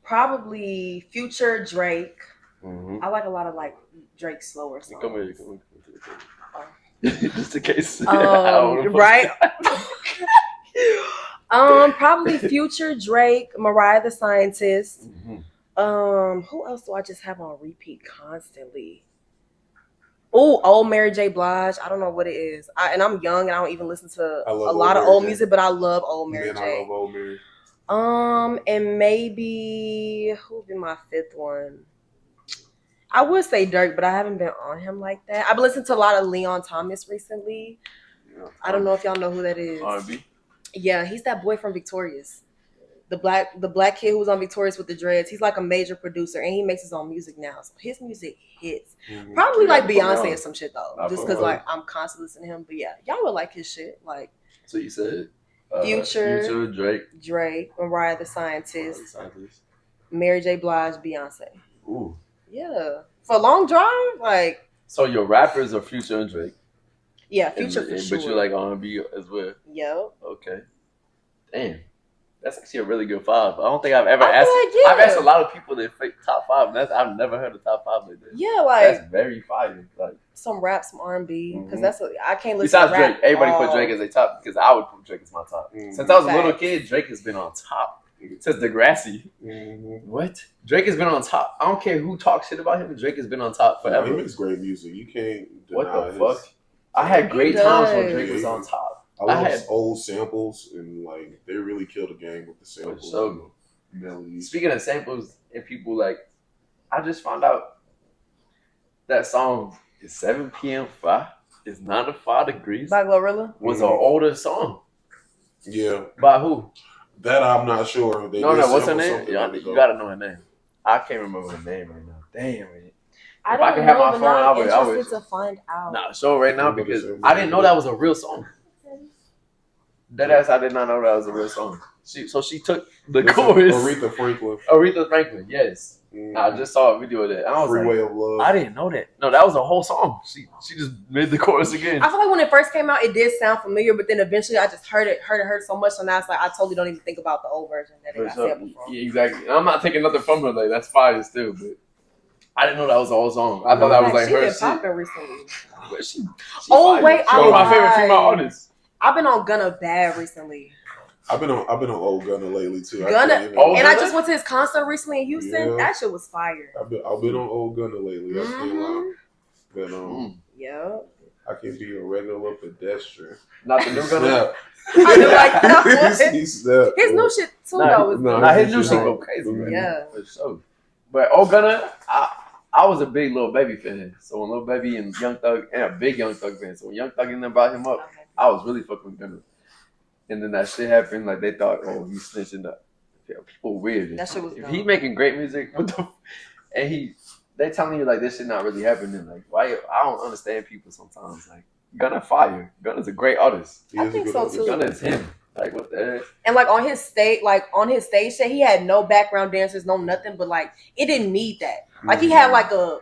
[SPEAKER 4] probably Future, Drake.
[SPEAKER 2] Mm-hmm.
[SPEAKER 4] I like a lot of like Drake slower songs.
[SPEAKER 2] Come here. Just in case. I don't wanna
[SPEAKER 4] Right. Probably Future, Drake, Mariah the Scientist.
[SPEAKER 2] Mhm.
[SPEAKER 4] Who else do I just have on repeat constantly? Oh, old Mary J. Blige. I don't know what it is. I'm young and I don't even listen to
[SPEAKER 3] I
[SPEAKER 4] a
[SPEAKER 3] love
[SPEAKER 4] lot of
[SPEAKER 3] Mary
[SPEAKER 4] old
[SPEAKER 3] J.
[SPEAKER 4] music, but I love old Mary
[SPEAKER 3] Man, I
[SPEAKER 4] J.
[SPEAKER 3] love old Mary.
[SPEAKER 4] And maybe who would be my 5th one? I would say Dirk, but I haven't been on him like that. I've been listening to a lot of Leon Thomas recently.
[SPEAKER 2] Yeah.
[SPEAKER 4] I don't know if y'all know who that is.
[SPEAKER 2] R&B.
[SPEAKER 4] Yeah, he's that boy from Victorious. The black kid who was on Victorious with the dreads. He's like a major producer and he makes his own music now. So his music hits.
[SPEAKER 3] Mhm.
[SPEAKER 4] Probably
[SPEAKER 2] Yeah,
[SPEAKER 4] like
[SPEAKER 2] put me
[SPEAKER 4] Beyonce
[SPEAKER 2] on.
[SPEAKER 4] or some shit though.
[SPEAKER 2] Nah,
[SPEAKER 4] Just
[SPEAKER 2] put me
[SPEAKER 4] because
[SPEAKER 2] on.
[SPEAKER 4] like I'm constantly listening to him. But yeah, y'all would like his shit. Like
[SPEAKER 2] So you said
[SPEAKER 4] Future.
[SPEAKER 2] Drake,
[SPEAKER 4] Drake, Mariah the Scientist,
[SPEAKER 2] Scientist.
[SPEAKER 4] Mary J. Blige, Beyonce.
[SPEAKER 2] Ooh.
[SPEAKER 4] Yeah. For a long drive, like
[SPEAKER 2] So your rappers are Future and Drake.
[SPEAKER 4] yeah, Future for sure.
[SPEAKER 2] But you like R&B as well.
[SPEAKER 4] Yo.
[SPEAKER 2] Okay. Damn. That's actually a really good 5. I don't think I've ever
[SPEAKER 4] I feel
[SPEAKER 2] asked.
[SPEAKER 4] like, yeah.
[SPEAKER 2] I've asked a lot of people their top 5. I've never heard a top 5 like that.
[SPEAKER 4] Yeah, like
[SPEAKER 2] That's very fire. Like
[SPEAKER 4] some rap, some R&B, because
[SPEAKER 2] Mhm.
[SPEAKER 4] that's what I can't listen
[SPEAKER 2] besides
[SPEAKER 4] to rap.
[SPEAKER 2] Drake, everybody
[SPEAKER 4] all-
[SPEAKER 2] put Drake as a top because I would put Drake as my top.
[SPEAKER 3] Mhm.
[SPEAKER 2] Since I was a little
[SPEAKER 4] Facts.
[SPEAKER 2] kid, Drake has been on top. Since Degrassi.
[SPEAKER 3] Mhm.
[SPEAKER 2] What? Drake has been on top. I don't care who talks shit about him. Drake has been on top
[SPEAKER 3] Yeah,
[SPEAKER 2] forever.
[SPEAKER 3] he makes great music. You can't deny
[SPEAKER 2] What the
[SPEAKER 3] his.
[SPEAKER 2] fuck? I had great
[SPEAKER 4] He
[SPEAKER 2] times when
[SPEAKER 4] does.
[SPEAKER 2] Drake was on top.
[SPEAKER 3] I love
[SPEAKER 2] I had-
[SPEAKER 3] old samples and like they really killed the game with the samples.
[SPEAKER 2] sure.
[SPEAKER 3] and the melodies.
[SPEAKER 2] Speaking of samples and people, like, I just found out that song is 7 p.m. 5. It's 9 to 5 degrees.
[SPEAKER 4] By Glorilla.
[SPEAKER 2] Was
[SPEAKER 3] Mhm.
[SPEAKER 2] an older song.
[SPEAKER 3] Yeah,
[SPEAKER 2] By who?
[SPEAKER 3] that I'm not sure. They
[SPEAKER 2] No,
[SPEAKER 3] did
[SPEAKER 2] what's her
[SPEAKER 3] sample
[SPEAKER 2] name?
[SPEAKER 3] something
[SPEAKER 2] Yeah,
[SPEAKER 3] that
[SPEAKER 2] you
[SPEAKER 3] ago.
[SPEAKER 2] gotta know her name. I can't remember her name right now. Damn it.
[SPEAKER 4] I
[SPEAKER 2] If I
[SPEAKER 4] don't
[SPEAKER 2] could
[SPEAKER 4] know,
[SPEAKER 2] have my
[SPEAKER 4] but
[SPEAKER 2] phone,
[SPEAKER 4] now
[SPEAKER 2] I
[SPEAKER 4] I'm
[SPEAKER 2] would-
[SPEAKER 4] interested to find out.
[SPEAKER 2] Nah, show it right now
[SPEAKER 3] I'm gonna
[SPEAKER 2] because
[SPEAKER 3] say-
[SPEAKER 2] I didn't know that was a real song. Deadass, I did not know that was a real song. She took the
[SPEAKER 3] Listen,
[SPEAKER 2] chorus.
[SPEAKER 3] Aretha Franklin.
[SPEAKER 2] Aretha Franklin, yes. I just saw a video of that. I was
[SPEAKER 3] Freeway
[SPEAKER 2] like,
[SPEAKER 3] of Love.
[SPEAKER 2] I didn't know that. No, that was a whole song. She just made the chorus again.
[SPEAKER 4] I feel like when it first came out, it did sound familiar, but then eventually I just heard it so much, so now it's like I totally don't even think about the old version that they got said before.
[SPEAKER 2] Yeah, exactly. And I'm not taking nothing from her. Like that's fire still, but I didn't know that was the whole song. I thought that was like
[SPEAKER 4] she
[SPEAKER 2] her
[SPEAKER 4] been
[SPEAKER 2] shit.
[SPEAKER 4] popping recently.
[SPEAKER 2] But she
[SPEAKER 4] Oh,
[SPEAKER 2] fire.
[SPEAKER 4] wait,
[SPEAKER 2] She's one of my favorite
[SPEAKER 4] lied.
[SPEAKER 2] female artists.
[SPEAKER 4] I've been on Gunna bad recently.
[SPEAKER 3] I've been on old Gunna lately too.
[SPEAKER 4] Gunna,
[SPEAKER 2] Old
[SPEAKER 4] and I
[SPEAKER 2] Gunna?
[SPEAKER 4] just went to his concert recently in Houston.
[SPEAKER 3] Yeah.
[SPEAKER 4] That shit was fire.
[SPEAKER 3] I've been on old Gunna lately. I can't lie. But
[SPEAKER 4] Yeah.
[SPEAKER 3] I can be a regular pedestrian.
[SPEAKER 2] Not the new Gunna.
[SPEAKER 4] I do like that one.
[SPEAKER 3] He snapped.
[SPEAKER 4] His new shit too though was
[SPEAKER 3] nah,
[SPEAKER 2] Nah,
[SPEAKER 4] good.
[SPEAKER 2] his new shit go crazy.
[SPEAKER 3] Mhm.
[SPEAKER 2] Right?
[SPEAKER 4] Yeah.
[SPEAKER 2] For sure. But old Gunna, I was a big Lil Baby fan. So when Lil Baby and Young Thug, and a big Young Thug fan. So when Young Thug and them brought him up, I was really fucking with Gunna. And then that shit happened, like they thought, oh, he's snitching up. Yeah, people weird.
[SPEAKER 4] That shit was
[SPEAKER 2] if
[SPEAKER 4] dumb.
[SPEAKER 2] he making great music, what the and they telling you like this shit not really happening. Like why I don't understand people sometimes. Like Gunna fire. Gunna's a great artist.
[SPEAKER 3] He
[SPEAKER 4] I
[SPEAKER 3] is a
[SPEAKER 4] think
[SPEAKER 3] good
[SPEAKER 4] so,
[SPEAKER 3] artist.
[SPEAKER 4] too.
[SPEAKER 2] Gunna is him. Like what the heck?
[SPEAKER 4] And like on his stage set, he had no background dancers, no nothing, but like it didn't need that. Like he had like a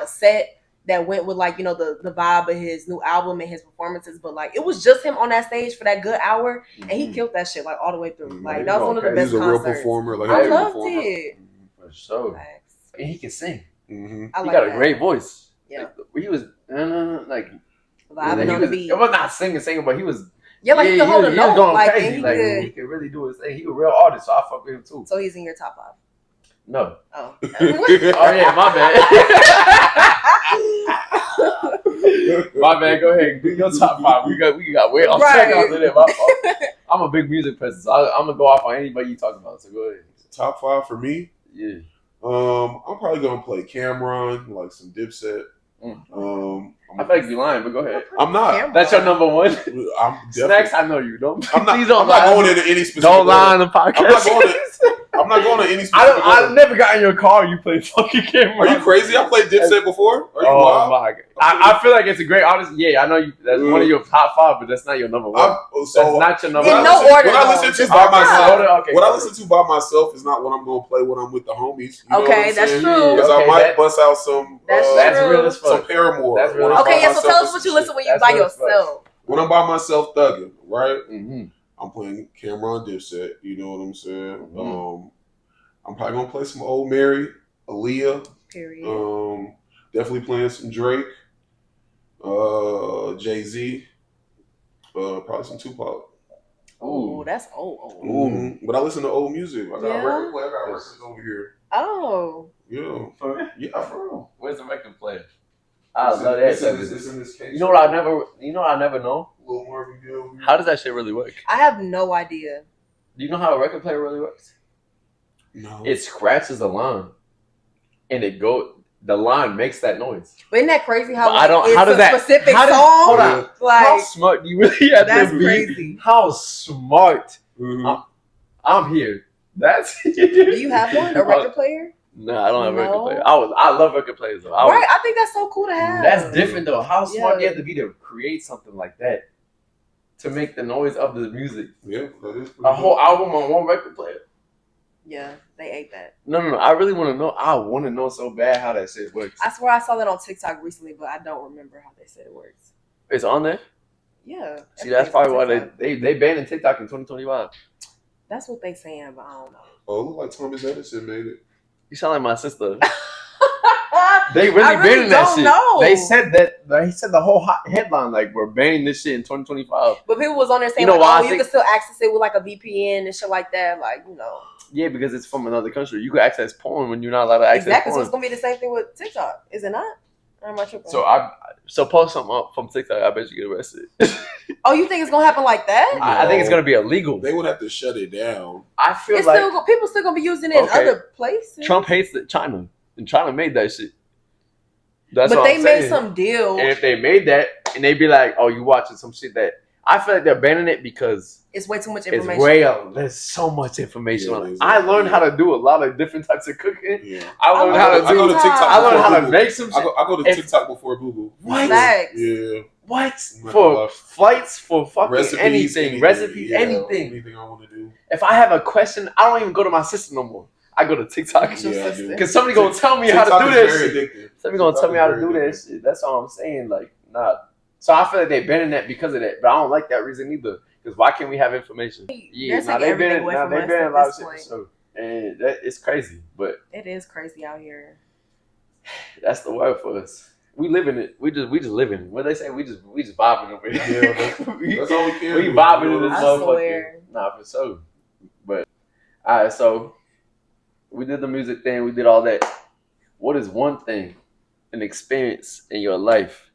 [SPEAKER 4] set that went with like, you know, the vibe of his new album and his performances, but like it was just him on that stage for that good hour, and he killed that shit like all the way through.
[SPEAKER 3] Mhm.
[SPEAKER 4] Like that was one of the best
[SPEAKER 3] He's a real
[SPEAKER 4] concerts.
[SPEAKER 3] performer. Like
[SPEAKER 4] I
[SPEAKER 3] a
[SPEAKER 4] loved
[SPEAKER 3] performer.
[SPEAKER 4] it.
[SPEAKER 2] For sure.
[SPEAKER 4] Facts.
[SPEAKER 2] And he can sing.
[SPEAKER 3] Mm-hmm.
[SPEAKER 4] I
[SPEAKER 2] He
[SPEAKER 4] like
[SPEAKER 2] got a
[SPEAKER 4] that.
[SPEAKER 2] great voice.
[SPEAKER 4] Yeah.
[SPEAKER 2] Like, he was like
[SPEAKER 4] Vibing
[SPEAKER 2] he
[SPEAKER 4] on
[SPEAKER 2] was,
[SPEAKER 4] the beat.
[SPEAKER 2] it was not singing, but he was
[SPEAKER 4] Yeah, like he could hold a
[SPEAKER 2] was
[SPEAKER 4] note,
[SPEAKER 2] going
[SPEAKER 4] like
[SPEAKER 2] crazy.
[SPEAKER 4] and he
[SPEAKER 2] Like
[SPEAKER 4] could.
[SPEAKER 2] he could really do his thing. He a real artist, so I fuck with him too.
[SPEAKER 4] So he's in your top 5.
[SPEAKER 2] No.
[SPEAKER 4] Oh.
[SPEAKER 2] Oh yeah, my bad. My bad. Go ahead. Do your top 5. We got way off track
[SPEAKER 4] Right.
[SPEAKER 2] after that. My fault. I'm a big music person, so I'm gonna go off on anybody you talk about. So go ahead.
[SPEAKER 3] Top 5 for me.
[SPEAKER 2] Yeah.
[SPEAKER 3] I'm probably gonna play Cameron, like some Dipset.
[SPEAKER 2] I feel like you're lying, but go ahead.
[SPEAKER 3] I'm not.
[SPEAKER 4] Cameron.
[SPEAKER 2] That's your number one.
[SPEAKER 3] I'm definitely.
[SPEAKER 2] Snacks, I know you. Don't.
[SPEAKER 3] I'm not.
[SPEAKER 2] Please don't
[SPEAKER 3] I'm not
[SPEAKER 2] lie.
[SPEAKER 3] going into any specific.
[SPEAKER 2] Don't lie on
[SPEAKER 3] order.
[SPEAKER 2] the podcast.
[SPEAKER 3] I'm not going to. I'm not going to any specific.
[SPEAKER 2] I've
[SPEAKER 3] order.
[SPEAKER 2] never got in your car. You play fucking Cameron.
[SPEAKER 3] Are you crazy? I played Dipset before. Are you
[SPEAKER 2] Oh
[SPEAKER 3] wild?
[SPEAKER 2] my god! I feel like it's a great artist. Yeah, I know you. That's one of your top 5, but that's not your number one.
[SPEAKER 3] So
[SPEAKER 2] That's not your number
[SPEAKER 4] In
[SPEAKER 2] one.
[SPEAKER 4] no order,
[SPEAKER 3] What I
[SPEAKER 4] though.
[SPEAKER 3] listen to
[SPEAKER 4] Just
[SPEAKER 3] by
[SPEAKER 4] the
[SPEAKER 3] myself.
[SPEAKER 4] top.
[SPEAKER 2] Okay,
[SPEAKER 3] What I listen to by myself is not what I'm going to play when I'm with the homies. You know
[SPEAKER 4] Okay,
[SPEAKER 3] what I'm
[SPEAKER 4] that's
[SPEAKER 3] saying?
[SPEAKER 4] true.
[SPEAKER 3] Because
[SPEAKER 2] Okay,
[SPEAKER 3] I might
[SPEAKER 2] that-
[SPEAKER 3] bust out some.
[SPEAKER 4] That's true.
[SPEAKER 2] real as
[SPEAKER 3] Some
[SPEAKER 2] fuck.
[SPEAKER 3] Paramore.
[SPEAKER 2] That's real
[SPEAKER 3] When
[SPEAKER 2] as
[SPEAKER 3] I'm
[SPEAKER 2] fuck.
[SPEAKER 4] Okay,
[SPEAKER 3] by
[SPEAKER 4] yeah. So
[SPEAKER 3] myself
[SPEAKER 4] tell
[SPEAKER 3] or
[SPEAKER 4] us what
[SPEAKER 3] some
[SPEAKER 4] you listen
[SPEAKER 3] shit.
[SPEAKER 4] when you
[SPEAKER 2] That's
[SPEAKER 4] by
[SPEAKER 2] real as fuck.
[SPEAKER 4] yourself.
[SPEAKER 3] When I'm by myself thugging, right?
[SPEAKER 2] Mm-hmm.
[SPEAKER 3] I'm playing Cameron Dipset. You know what I'm saying?
[SPEAKER 2] Mhm.
[SPEAKER 3] I'm probably gonna play some Old Mary, Aaliyah.
[SPEAKER 4] Period.
[SPEAKER 3] Definitely playing some Drake, Jay-Z, probably some Tupac.
[SPEAKER 4] Oh, that's old.
[SPEAKER 3] Mhm. But I listen to old music. I got
[SPEAKER 4] Yeah?
[SPEAKER 3] a record player. I got records over here.
[SPEAKER 4] Oh.
[SPEAKER 3] Yeah,
[SPEAKER 2] For
[SPEAKER 3] yeah, for real.
[SPEAKER 2] Where's the record player? I
[SPEAKER 3] It's in-
[SPEAKER 2] love that.
[SPEAKER 3] it's in
[SPEAKER 2] service.
[SPEAKER 3] this- it's in this case.
[SPEAKER 2] You know what I never know?
[SPEAKER 3] Lil Marvin Gaye over here.
[SPEAKER 2] How does that shit really work?
[SPEAKER 4] I have no idea.
[SPEAKER 2] Do you know how a record player really works?
[SPEAKER 3] No.
[SPEAKER 2] It scratches the line, and the line makes that noise.
[SPEAKER 4] But isn't that crazy how
[SPEAKER 2] But I don't-
[SPEAKER 4] it's
[SPEAKER 2] how does
[SPEAKER 4] a
[SPEAKER 2] that-
[SPEAKER 4] specific
[SPEAKER 2] how does-
[SPEAKER 4] song?
[SPEAKER 2] hold on. How
[SPEAKER 4] Like
[SPEAKER 2] smart do you really have
[SPEAKER 4] that's
[SPEAKER 2] to be?
[SPEAKER 4] crazy.
[SPEAKER 2] How smart.
[SPEAKER 3] Mhm.
[SPEAKER 2] I'm here. That's.
[SPEAKER 4] Do you have one? A record player?
[SPEAKER 2] No, I don't have a record
[SPEAKER 4] No?
[SPEAKER 2] player. I love record players though.
[SPEAKER 4] Right. I think that's so cool to have.
[SPEAKER 2] That's different though. How smart do you
[SPEAKER 4] Yeah.
[SPEAKER 2] have to be to create something like that? To make the noise of the music.
[SPEAKER 3] Yeah, that is pretty
[SPEAKER 2] A whole album on one record player.
[SPEAKER 4] Yeah, they ate that.
[SPEAKER 2] No. I really want to know. I want to know so bad how that shit works.
[SPEAKER 4] I swear I saw that on TikTok recently, but I don't remember how they said it works.
[SPEAKER 2] It's on there.
[SPEAKER 4] Yeah.
[SPEAKER 2] See, that's
[SPEAKER 4] everything's
[SPEAKER 2] probably
[SPEAKER 4] on
[SPEAKER 2] why
[SPEAKER 4] TikTok.
[SPEAKER 2] they banned TikTok in 2025.
[SPEAKER 4] That's what they saying, but I don't know.
[SPEAKER 3] Oh, it look like Thomas Edison made it.
[SPEAKER 2] You sound like my sister. They really
[SPEAKER 4] I really
[SPEAKER 2] banning that
[SPEAKER 4] don't
[SPEAKER 2] shit.
[SPEAKER 4] know.
[SPEAKER 2] They said that. They said the whole hot headline like we're banning this shit in 2025.
[SPEAKER 4] But people was on there saying,
[SPEAKER 2] You know
[SPEAKER 4] like,
[SPEAKER 2] why I
[SPEAKER 4] oh, you
[SPEAKER 2] think-
[SPEAKER 4] can still access it with like a VPN and shit like that. Like, you know.
[SPEAKER 2] Yeah, because it's from another country. You can access porn when you're not allowed to access
[SPEAKER 4] Exactly. So
[SPEAKER 2] porn.
[SPEAKER 4] it's going to be the same thing with TikTok. Is it not? Or am I tripping?
[SPEAKER 2] So post something up from TikTok. I bet you get arrested.
[SPEAKER 4] Oh, you think it's going to happen like that?
[SPEAKER 2] I think it's gonna be illegal.
[SPEAKER 3] They would have to shut it down.
[SPEAKER 2] I feel
[SPEAKER 4] It's
[SPEAKER 2] like
[SPEAKER 4] still people still going to be using it
[SPEAKER 2] Okay.
[SPEAKER 4] in other places.
[SPEAKER 2] Trump hates China, and China made that shit. That's
[SPEAKER 4] but
[SPEAKER 2] what
[SPEAKER 4] they
[SPEAKER 2] I'm
[SPEAKER 4] made
[SPEAKER 2] saying.
[SPEAKER 4] some deal.
[SPEAKER 2] And if they made that, and they be like, "Oh, you watching some shit that," I feel like they're banning it because
[SPEAKER 4] It's way too much
[SPEAKER 2] it's
[SPEAKER 4] information.
[SPEAKER 2] way out. There's so much information
[SPEAKER 3] Yeah,
[SPEAKER 2] on it.
[SPEAKER 3] there's
[SPEAKER 2] I
[SPEAKER 3] a-
[SPEAKER 2] learned how to do a lot of different types of cooking.
[SPEAKER 3] Yeah.
[SPEAKER 2] I learned
[SPEAKER 4] I
[SPEAKER 2] how
[SPEAKER 4] love
[SPEAKER 2] to
[SPEAKER 3] I go
[SPEAKER 2] do.
[SPEAKER 3] to TikTok.
[SPEAKER 2] I learned
[SPEAKER 3] before
[SPEAKER 2] how to
[SPEAKER 3] Google.
[SPEAKER 2] make some shit.
[SPEAKER 3] I go to
[SPEAKER 2] If-
[SPEAKER 3] TikTok before Google.
[SPEAKER 2] What?
[SPEAKER 4] Facts.
[SPEAKER 3] Yeah.
[SPEAKER 2] What
[SPEAKER 3] not
[SPEAKER 2] for
[SPEAKER 3] gonna lie.
[SPEAKER 2] flights, for fucking
[SPEAKER 3] Recipes,
[SPEAKER 2] anything, recipes,
[SPEAKER 3] yeah,
[SPEAKER 2] anything.
[SPEAKER 3] Anything I want to do.
[SPEAKER 2] If I have a question, I don't even go to my sister no more. I go to TikTok
[SPEAKER 4] It's your
[SPEAKER 3] Yeah, I do.
[SPEAKER 4] sister.
[SPEAKER 2] because somebody gonna tell me how
[SPEAKER 3] TikTok
[SPEAKER 2] to do
[SPEAKER 3] is
[SPEAKER 2] that
[SPEAKER 3] very
[SPEAKER 2] shit.
[SPEAKER 3] addictive.
[SPEAKER 2] Somebody gonna tell me how to
[SPEAKER 3] TikTok
[SPEAKER 2] do
[SPEAKER 3] is
[SPEAKER 2] that
[SPEAKER 3] very
[SPEAKER 2] shit. That's all I'm saying. Like, nah. So I feel like they've been in that because of that, but I don't like that reason either. Because why can't we have information?
[SPEAKER 4] They're taking
[SPEAKER 2] they've
[SPEAKER 4] everything
[SPEAKER 2] been
[SPEAKER 4] away
[SPEAKER 2] nah,
[SPEAKER 4] from
[SPEAKER 2] they've
[SPEAKER 4] us
[SPEAKER 2] been in
[SPEAKER 4] at
[SPEAKER 2] a lot of
[SPEAKER 4] this
[SPEAKER 2] shit for
[SPEAKER 4] point.
[SPEAKER 2] sure, and that it's crazy. But
[SPEAKER 4] It is crazy out here.
[SPEAKER 2] that's the word for us. We live in it. We just live in it. What they say? We just vibing over here.
[SPEAKER 3] Yeah, that's all we can
[SPEAKER 2] We
[SPEAKER 3] do.
[SPEAKER 2] vibing in this
[SPEAKER 4] I
[SPEAKER 2] motherfucker.
[SPEAKER 4] swear.
[SPEAKER 2] Nah, for sure. But all right, so we did the music thing. We did all that. What is one thing, an experience in your life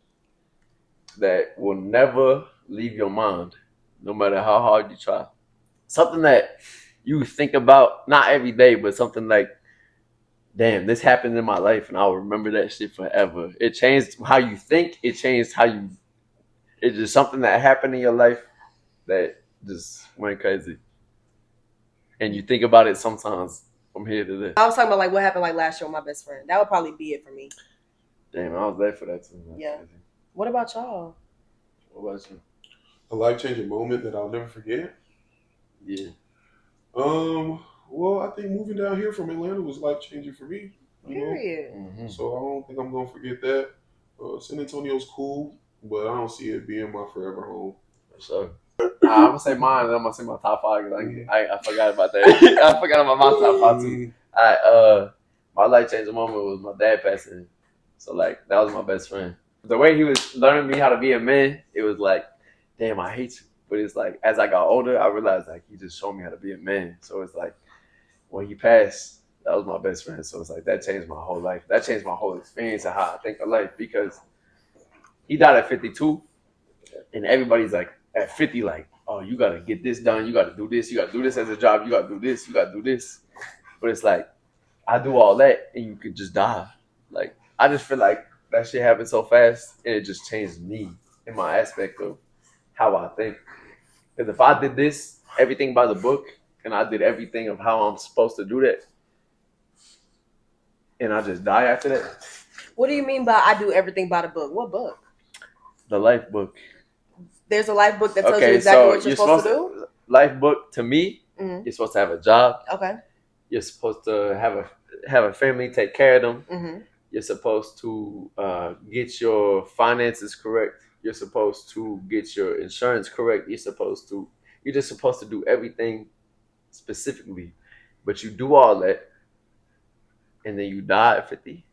[SPEAKER 2] that will never leave your mind, no matter how hard you try? Something that you think about, not every day, but something like, damn, this happened in my life and I'll remember that shit forever. It changed how you think. It changed how you, it's just something that happened in your life that just went crazy. And you think about it sometimes from here to there.
[SPEAKER 4] I was talking about like what happened like last year with my best friend. That would probably be it for me.
[SPEAKER 2] Damn, I was there for that too. That's
[SPEAKER 4] Yeah.
[SPEAKER 2] crazy.
[SPEAKER 4] What about y'all?
[SPEAKER 2] What about you?
[SPEAKER 3] A life-changing moment that I'll never forget.
[SPEAKER 2] Yeah.
[SPEAKER 3] Well, I think moving down here from Atlanta was life-changing for me. You know?
[SPEAKER 4] Period.
[SPEAKER 2] Mm-hmm.
[SPEAKER 3] So I don't think I'm gonna forget that. San Antonio's cool, but I don't see it being my forever home.
[SPEAKER 2] For sure. I'm gonna say mine, and I'm gonna say my top five. I forgot about that. I forgot about my top five too. My life changing moment was my dad passing. So like that was my best friend. The way he was learning me how to be a man, it was like, damn, I hate you. But it's like as I got older, I realized like he just showed me how to be a man. So it's like when he passed, that was my best friend. So it's like that changed my whole life. That changed my whole experience of how I think of life because he died at 52, and everybody's like at 50, like, oh, you gotta get this done. You gotta do this. You gotta do this as a job. You gotta do this. You gotta do this. But it's like I do all that, and you could just die. Like I just feel like that shit happened so fast, and it just changed me in my aspect of how I think. Because if I did this, everything by the book, and I did everything of how I'm supposed to do that, and I just die after that.
[SPEAKER 4] What do you mean by I do everything by the book? What book?
[SPEAKER 2] The life book.
[SPEAKER 4] There's a life book that tells you exactly what you're supposed to do?
[SPEAKER 2] Life book, to me,
[SPEAKER 4] Mm-hmm.
[SPEAKER 2] you're supposed to have a job.
[SPEAKER 4] Okay.
[SPEAKER 2] You're supposed to have a family, take care of them.
[SPEAKER 4] Mm-hmm.
[SPEAKER 2] You're supposed to get your finances correct. You're supposed to get your insurance correct. You're just supposed to do everything specifically. But you do all that, and then you die at 50.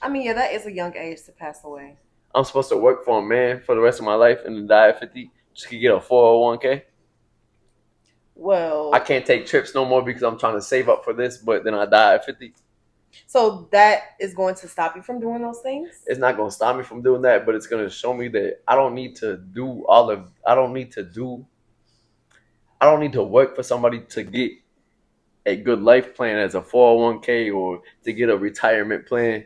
[SPEAKER 4] I mean, yeah, that is a young age to pass away.
[SPEAKER 2] I'm supposed to work for a man for the rest of my life and then die at 50 just to get a 401k.
[SPEAKER 4] Well,
[SPEAKER 2] I can't take trips no more because I'm trying to save up for this, but then I die at 50.
[SPEAKER 4] so that is going to stop you from doing those things?
[SPEAKER 2] It's not going to stop me from doing that, but it's going to show me that I don't need to work for somebody to get a good life plan as a 401k or to get a retirement plan,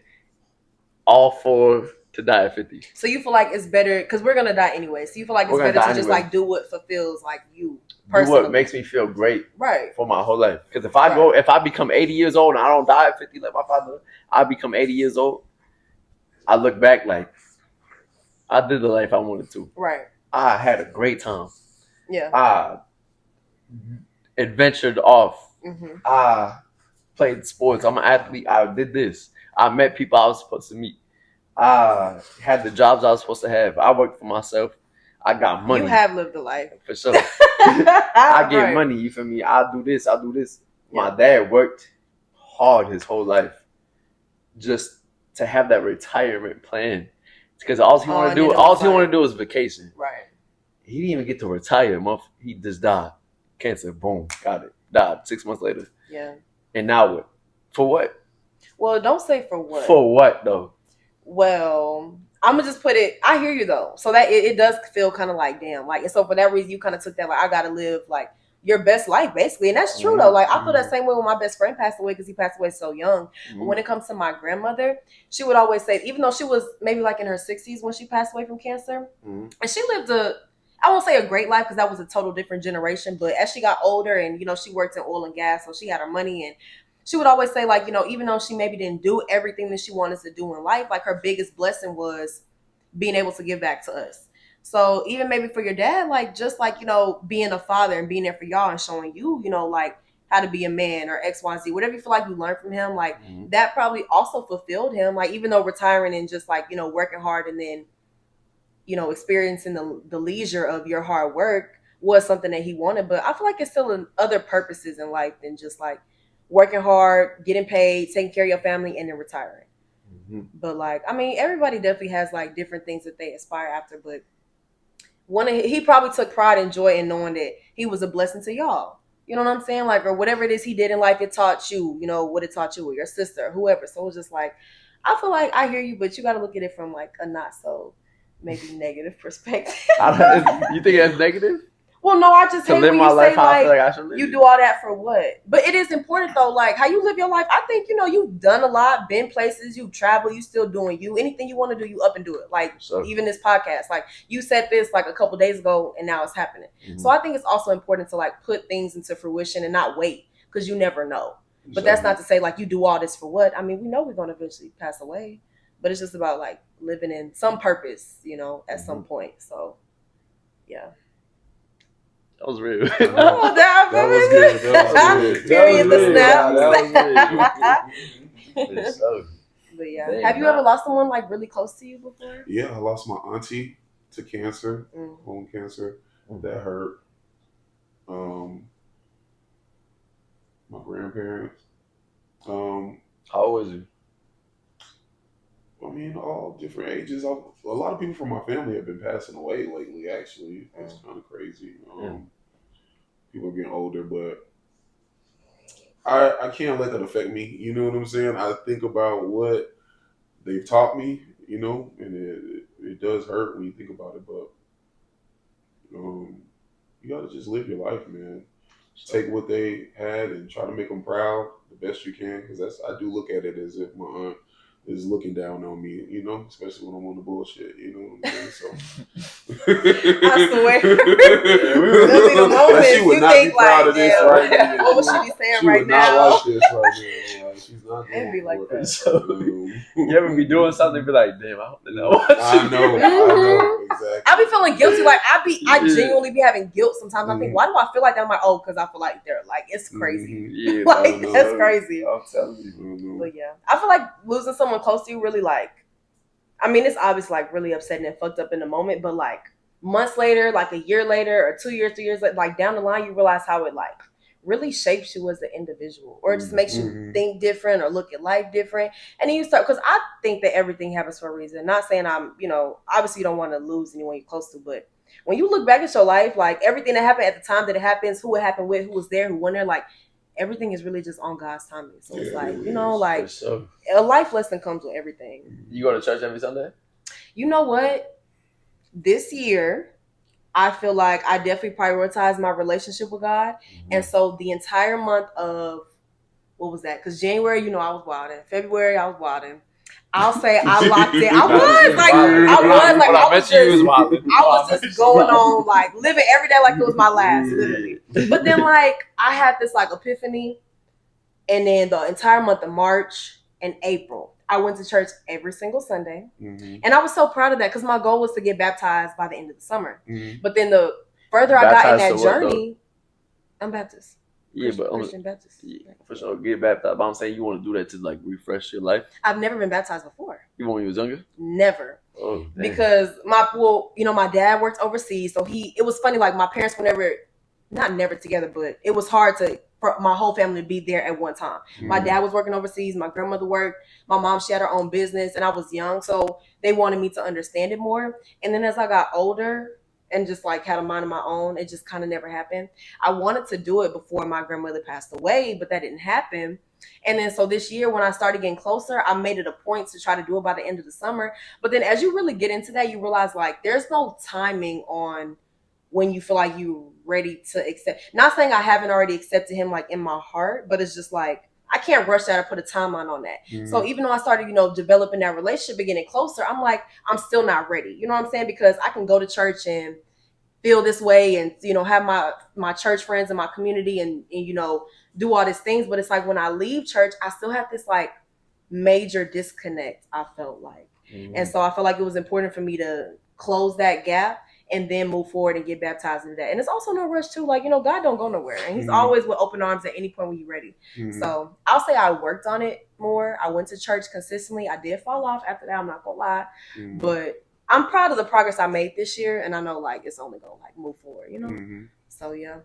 [SPEAKER 2] all for to die at 50.
[SPEAKER 4] So you feel like it's better because we're gonna die anyway. So you feel like it's
[SPEAKER 2] We're gonna
[SPEAKER 4] better to
[SPEAKER 2] die
[SPEAKER 4] just
[SPEAKER 2] anyway.
[SPEAKER 4] like do what fulfills like you
[SPEAKER 2] Do
[SPEAKER 4] personally.
[SPEAKER 2] what makes me feel great
[SPEAKER 4] Right.
[SPEAKER 2] for my whole life. Because if I become 80 years old and I don't die at 50 like my father, I become 80 years old. I look back like I did the life I wanted to.
[SPEAKER 4] Right.
[SPEAKER 2] I had a great time.
[SPEAKER 4] Yeah.
[SPEAKER 2] I adventured off.
[SPEAKER 4] Mm-hmm.
[SPEAKER 2] I played sports. I'm an athlete. I did this. I met people I was supposed to meet. I had the jobs I was supposed to have. I worked for myself. I got money.
[SPEAKER 4] You have lived a life.
[SPEAKER 2] For sure. I get
[SPEAKER 4] Right.
[SPEAKER 2] money. You feel me? I do this. I do this.
[SPEAKER 4] Yeah.
[SPEAKER 2] My dad worked hard his whole life just to have that retirement plan. Because all he wanted to do was vacation.
[SPEAKER 4] Right.
[SPEAKER 2] He didn't even get to retire. He just died. Cancer. Boom. Got it. Died 6 months later.
[SPEAKER 4] Yeah.
[SPEAKER 2] And now what? For what?
[SPEAKER 4] Well, don't say for what.
[SPEAKER 2] For what though?
[SPEAKER 4] Well, I'm gonna just put it. I hear you though. So that it does feel kind of like damn. Like, and so for that reason, you kind of took that like I gotta live like your best life basically, and that's true though. Like I feel that same way when my best friend passed away because he passed away so young. But when it comes to my grandmother, she would always say, even though she was maybe like in her 60s when she passed away from cancer, and she lived I won't say a great life because that was a total different generation. But as she got older and she worked in oil and gas, so she had her money and. She would always say, like, even though she maybe didn't do everything that she wanted to do in life, like her biggest blessing was being able to give back to us. So even maybe for your dad, like just like, being a father and being there for y'all and showing you, like how to be a man or XYZ, whatever you feel like you learned from him, like that probably also fulfilled him. Like even though retiring and just like, working hard and then, experiencing the leisure of your hard work was something that he wanted. But I feel like it's still in other purposes in life than just like working hard, getting paid, taking care of your family, and then retiring. But like, I mean, everybody definitely has like different things that they aspire after, but he probably took pride and joy in knowing that he was a blessing to y'all. You know what I'm saying? Like, or whatever it is he did in life, it taught you, what it taught you or your sister, or whoever. So it was just like, I feel like I hear you, but you got to look at it from like a not so maybe negative perspective.
[SPEAKER 2] You think that's negative?
[SPEAKER 4] Well, no, I just hate when you say like you do all that for what? But it is important though, like how you live your life. I think you've done a lot, been places, you travel, you still doing you. Anything you want to do, you up and do it. Like even this podcast, like you said this like a couple days ago, and now it's happening. So I think it's also important to like put things into fruition and not wait because you never know. But that's not to say like you do all this for what? I mean, we know we're gonna eventually pass away, but it's just about like living in some purpose, at some point. So, yeah.
[SPEAKER 2] That was real.
[SPEAKER 4] Oh, that was good.
[SPEAKER 3] That was good.
[SPEAKER 4] Period. The
[SPEAKER 2] snaps.
[SPEAKER 4] But yeah, have you ever lost someone like really close to you before?
[SPEAKER 3] Yeah, I lost my auntie to cancer, colon cancer. That hurt. My grandparents.
[SPEAKER 2] How old was you?
[SPEAKER 3] I mean, all different ages. A lot of people from my family have been passing away lately, actually. It's kind of crazy. People are getting older, but I can't let that affect me. You know what I'm saying? I think about what they've taught me, and it does hurt when you think about it, but you got to just live your life, man. Take what they had and try to make them proud the best you can, because I do look at it as if my aunt is looking down on me, especially when I'm on the bullshit, you know what I'm saying? So
[SPEAKER 4] I swear.
[SPEAKER 3] She would not be proud of this right now.
[SPEAKER 4] What would she be saying right now?
[SPEAKER 3] She would not like this right now. Like, she's not
[SPEAKER 4] It'd be like that.
[SPEAKER 2] So, you ever be doing something and be like, damn, I hope they know.
[SPEAKER 3] I know, exactly.
[SPEAKER 4] I be feeling guilty. Like I genuinely be having guilt sometimes. I think, why do I feel like that? I'm like, because I feel like they're like, it's crazy.
[SPEAKER 2] Yeah,
[SPEAKER 4] like that's crazy.
[SPEAKER 2] I'm telling you.
[SPEAKER 4] But yeah, I feel like losing someone close to you really like, I mean, it's obviously like really upsetting and fucked up in the moment, but like months later, like a year later or 2 years, 3 years, like down the line, you realize how it like really shapes you as an individual, or it just makes you think different or look at life different. And then you start, because I think that everything happens for a reason. Not saying I'm, obviously you don't want to lose anyone you're close to, but when you look back at your life, like everything that happened at the time that it happens, who it happened with, who was there, who went there, like everything is really just on God's timing. So it's like, like a life lesson comes with everything.
[SPEAKER 2] You go to church every Sunday?
[SPEAKER 4] You know what? This year, I feel like I definitely prioritize my relationship with God. And so the entire month of, what was that? Because January, I was wilding. February, I was wilding. I'll say I locked in. I was just going on, like living every day like it was my last, literally. But then like I had this like epiphany, and then the entire month of March and April, I went to church every single Sunday. And I was so proud of that because my goal was to get baptized by the end of the summer. But then the further I got in that journey, I'm Baptist.
[SPEAKER 2] Yeah,
[SPEAKER 4] Christian Baptist.
[SPEAKER 2] Yeah, for sure, get baptized. But I'm saying you want to do that to like refresh your life.
[SPEAKER 4] I've never been baptized before.
[SPEAKER 2] Even when you was younger?
[SPEAKER 4] Never.
[SPEAKER 2] Oh, damn.
[SPEAKER 4] Because my dad worked overseas, so it was funny. Like my parents were never together, but it was hard for my whole family to be there at one time. My dad was working overseas. My grandmother worked. My mom, she had her own business, and I was young, so they wanted me to understand it more. And then as I got older and just like had a mind of my own, it just kind of never happened. I wanted to do it before my grandmother passed away, but that didn't happen. And then so this year when I started getting closer, I made it a point to try to do it by the end of the summer. But then as you really get into that, you realize like there's no timing on when you feel like you're ready to accept. Not saying I haven't already accepted him like in my heart, but it's just like I can't rush that or put a timeline on that. So even though I started, developing that relationship and getting closer, I'm like, I'm still not ready. You know what I'm saying? Because I can go to church and feel this way and, have my church friends and my community and do all these things. But it's like when I leave church, I still have this like major disconnect, I felt like. And so I felt like it was important for me to close that gap and then move forward and get baptized into that. And it's also no rush too. Like, God don't go nowhere. And he's always with open arms at any point when you're ready. So I'll say I worked on it more. I went to church consistently. I did fall off after that. I'm not going to lie. But I'm proud of the progress I made this year. And I know like it's only going to like move forward, So yeah.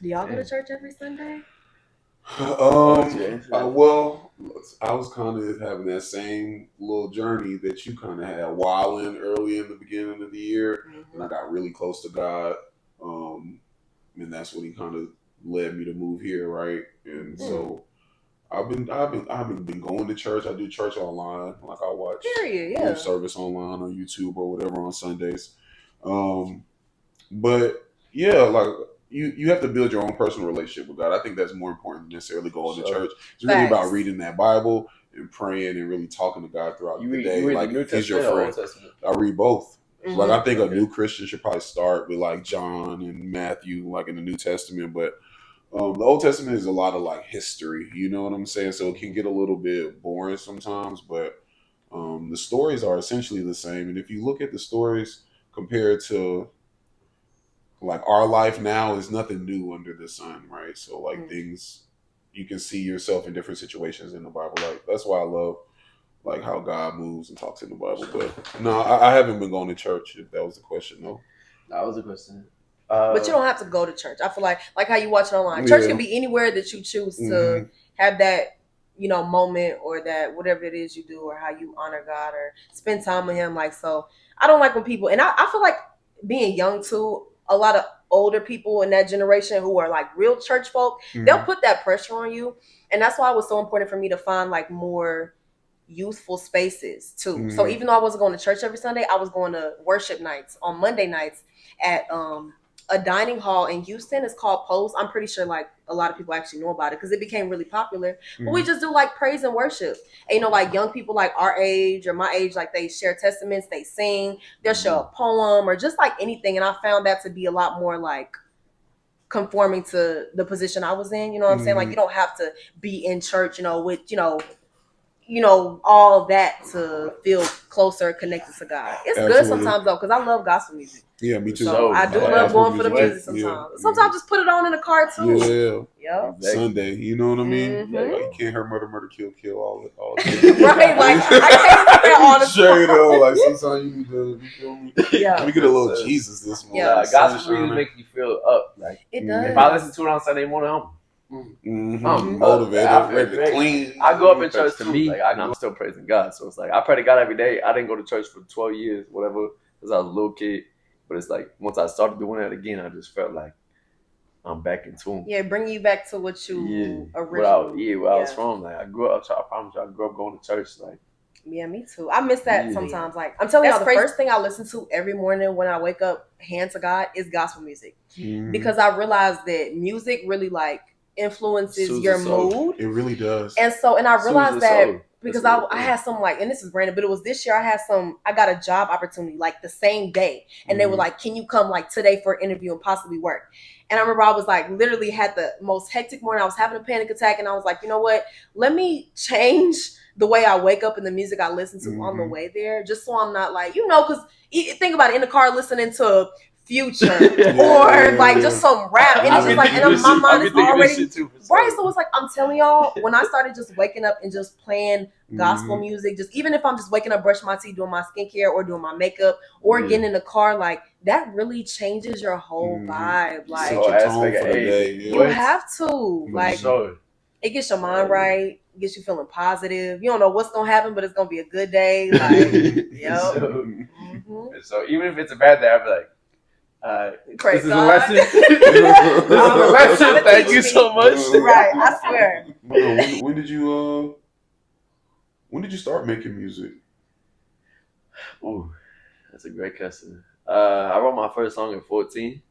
[SPEAKER 4] Do y'all go to church every Sunday?
[SPEAKER 3] Well, I was kind of having that same little journey that you kind of had, wilding early in the beginning of the year, and I got really close to God, and that's when He kind of led me to move here, right? And so I've been going to church. I do church online, like I watch youth service online on YouTube or whatever on Sundays, but yeah, like. You have to build your own personal relationship with God. I think that's more important than necessarily going to church. It's really about reading that Bible and praying and really talking to God throughout the day. Like, He's your friend. I read both. Like, I think a new Christian should probably start with like John and Matthew, like in the New Testament. But the Old Testament is a lot of like history. You know what I'm saying? So it can get a little bit boring sometimes. But the stories are essentially the same. And if you look at the stories compared to like our life now, is nothing new under the sun, right? So like things, you can see yourself in different situations in the Bible. Like that's why I love like how God moves and talks in the Bible. But no, I haven't been going to church. If that was the question, no.
[SPEAKER 2] That was a question.
[SPEAKER 4] But you don't have to go to church. I feel like how you watch it online. Church can be anywhere that you choose to have that, moment or that whatever it is you do or how you honor God or spend time with Him. Like, so I don't like when people, and I feel like being young too, a lot of older people in that generation who are like real church folk, they'll put that pressure on you. And that's why it was so important for me to find like more youthful spaces too. So even though I wasn't going to church every Sunday, I was going to worship nights on Monday nights at a dining hall in Houston. It's called Pose. I'm pretty sure like a lot of people actually know about it because it became really popular. But we just do like praise and worship. And, like young people like our age or my age, like they share testaments, they sing, they'll show a poem or just like anything. And I found that to be a lot more like conforming to the position I was in. You know what I'm saying? Like you don't have to be in church, with, all that to feel closer connected to God. It's good sometimes though, because I love gospel music.
[SPEAKER 3] Yeah, me too.
[SPEAKER 4] So I do love going for the music sometimes. Sometimes just put it on in the car too. Yeah.
[SPEAKER 3] Sunday, you know what I mean? Like, you can't hurt murder, kill all day.
[SPEAKER 4] Right, like I can't do that all the time.
[SPEAKER 3] Straight up, like sometimes you need to, you feel me?
[SPEAKER 4] Yeah.
[SPEAKER 3] Let me get a little Jesus this morning.
[SPEAKER 2] Yeah, gospel really make you feel up. Like
[SPEAKER 4] it does.
[SPEAKER 2] If I listen to it on Sunday morning,
[SPEAKER 3] I'm motivated, ready to clean.
[SPEAKER 2] I go up in church to me. Like, I'm still praising God, so it's like I pray to God every day. I didn't go to church for 12 years, whatever, because I was a little kid. But it's like once I started doing that again, I just felt like I'm back in tune.
[SPEAKER 4] Yeah, bring you back to what you
[SPEAKER 2] originally. Where I was from. Like I grew up. I promise you, I grew up going to church. Like.
[SPEAKER 4] Yeah, me too. I miss that sometimes. Like I'm telling y'all, the first thing I listen to every morning when I wake up, hand to God, is gospel music, because I realized that music really like influences your mood.
[SPEAKER 3] It really does.
[SPEAKER 4] And I realized that because I had some like, and this is random, but it was this year I got a job opportunity like the same day, and they were like, "Can you come like today for an interview and possibly work?" And I remember I was like, literally had the most hectic morning. I was having a panic attack, and I was like, you know what? Let me change the way I wake up and the music I listen to on the way there, just so I'm not like, because think about it, in the car listening to Future or like just some rap, and it's just like, and my mind is already right. So it's like, I'm telling y'all, when I started just waking up and just playing gospel music, just even if I'm just waking up, brushing my teeth, doing my skincare or doing my makeup or getting in the car, like that really changes your whole vibe. Like you have to like. It gets your mind right, gets you feeling positive. You don't know what's gonna happen, but it's gonna be a good day. Like,
[SPEAKER 2] So even if it's a bad day, I'll be like,
[SPEAKER 4] praise
[SPEAKER 2] this
[SPEAKER 4] God.
[SPEAKER 2] is a lesson. This is a lesson. Thank you so much.
[SPEAKER 4] Right, I swear.
[SPEAKER 3] When did you start making music?
[SPEAKER 2] Ooh, that's a great question. I wrote my first song at 14.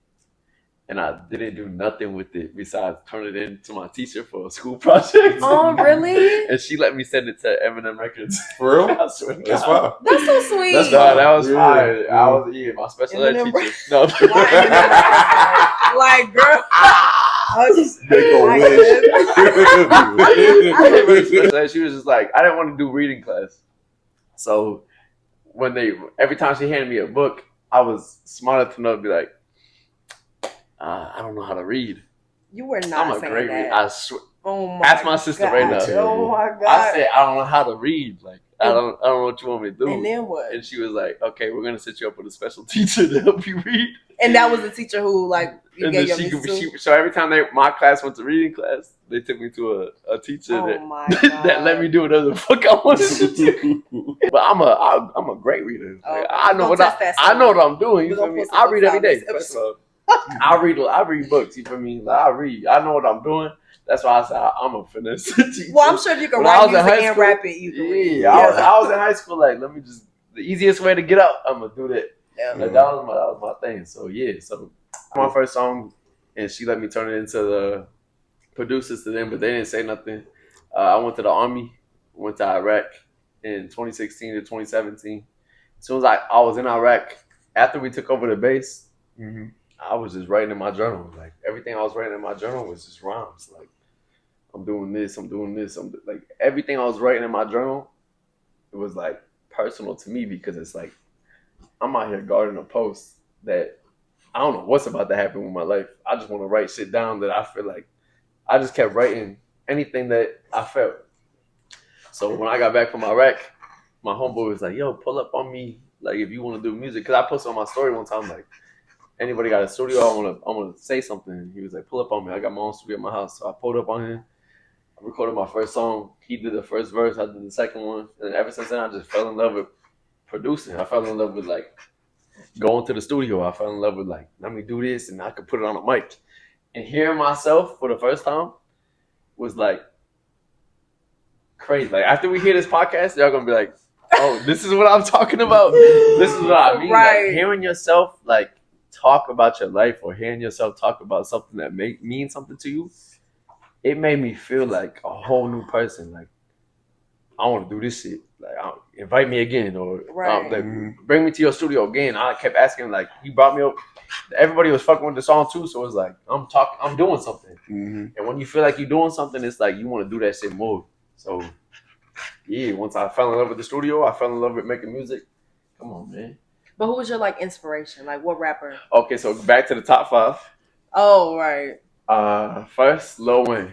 [SPEAKER 2] And I didn't do nothing with it besides turn it in to my teacher for a school project.
[SPEAKER 4] Oh, really?
[SPEAKER 2] And she let me send it to Eminem Records.
[SPEAKER 3] For real?
[SPEAKER 2] I swear to
[SPEAKER 3] That's
[SPEAKER 2] God.
[SPEAKER 3] fine.
[SPEAKER 4] That's so sweet.
[SPEAKER 2] That was fine. I was my special ed teacher. No.
[SPEAKER 4] Like, girl.
[SPEAKER 2] She was just like, I didn't want to do reading class. So every time she handed me a book, I was smart enough to know to be like, I don't know how to read.
[SPEAKER 4] You were
[SPEAKER 2] I'm
[SPEAKER 4] not
[SPEAKER 2] a
[SPEAKER 4] saying
[SPEAKER 2] great
[SPEAKER 4] that.
[SPEAKER 2] reader. I swear.
[SPEAKER 4] Oh my
[SPEAKER 2] Ask my sister right now.
[SPEAKER 4] Oh my God.
[SPEAKER 2] I said I don't know how to read. Like I don't know what you want me to do.
[SPEAKER 4] And then what?
[SPEAKER 2] And she was like, "Okay, we're gonna set you up with a special teacher to help you read."
[SPEAKER 4] And that was the teacher who like you
[SPEAKER 2] And
[SPEAKER 4] gave
[SPEAKER 2] then
[SPEAKER 4] your music to?
[SPEAKER 2] so every time my class went to reading class, they took me to a teacher
[SPEAKER 4] my
[SPEAKER 2] that let me do whatever the fuck I wanted to do. But I'm a great reader. Like, I know what I'm doing. You feel me? I read every day. I read books. You feel me? Like, I read. I know what I'm doing. That's why I said I'm a finesse teacher.
[SPEAKER 4] Well, I'm sure if you can write music and rap it, you can read.
[SPEAKER 2] Yeah, I was in high school. Like, let me just the easiest way to get up. I'm gonna do that.
[SPEAKER 4] Yeah.
[SPEAKER 2] Like, that was my thing. So yeah. So my first song, and she let me turn it into the producers to them, but they didn't say nothing. I went to the Army. Went to Iraq in 2016 to 2017. As soon as I was in Iraq, after we took over the base. Mm-hmm. I was just writing in my journal. Like everything I was writing in my journal was just rhymes. Like I'm doing this. Like everything I was writing in my journal, it was like personal to me because it's like I'm out here guarding a post that I don't know what's about to happen with my life. I just want to write shit down that I feel like I just kept writing anything that I felt. So when I got back from Iraq, my homeboy was like, "Yo, pull up on me. Like if you want to do music," because I posted on my story one time like. Anybody got a studio? I wanna say something. He was like, pull up on me. I got my own studio at my house. So I pulled up on him. I recorded my first song. He did the first verse. I did the second one. And ever since then, I just fell in love with producing. I fell in love with like going to the studio. I fell in love with like, let me do this and I could put it on a mic. And hearing myself for the first time was like crazy. Like after we hear this podcast, y'all gonna be like, oh, this is what I'm talking about. This is what I mean.
[SPEAKER 4] Right.
[SPEAKER 2] Like hearing yourself like talk about your life or hearing yourself talk about something that means something to you, it made me feel like a whole new person. Like I want to do this shit. Like invite me again or like, bring me to your studio again. I kept asking. Like he brought me up. Everybody was fucking with the song too, so it's like I'm doing something. Mm-hmm. And when you feel like you're doing something, it's like you want to do that shit more. So yeah, once I fell in love with the studio, I fell in love with making music. Come on, man.
[SPEAKER 4] But who was your like inspiration? Like what rapper?
[SPEAKER 2] Okay, so back to the top 5.
[SPEAKER 4] Oh, right.
[SPEAKER 2] First, Lil Wayne.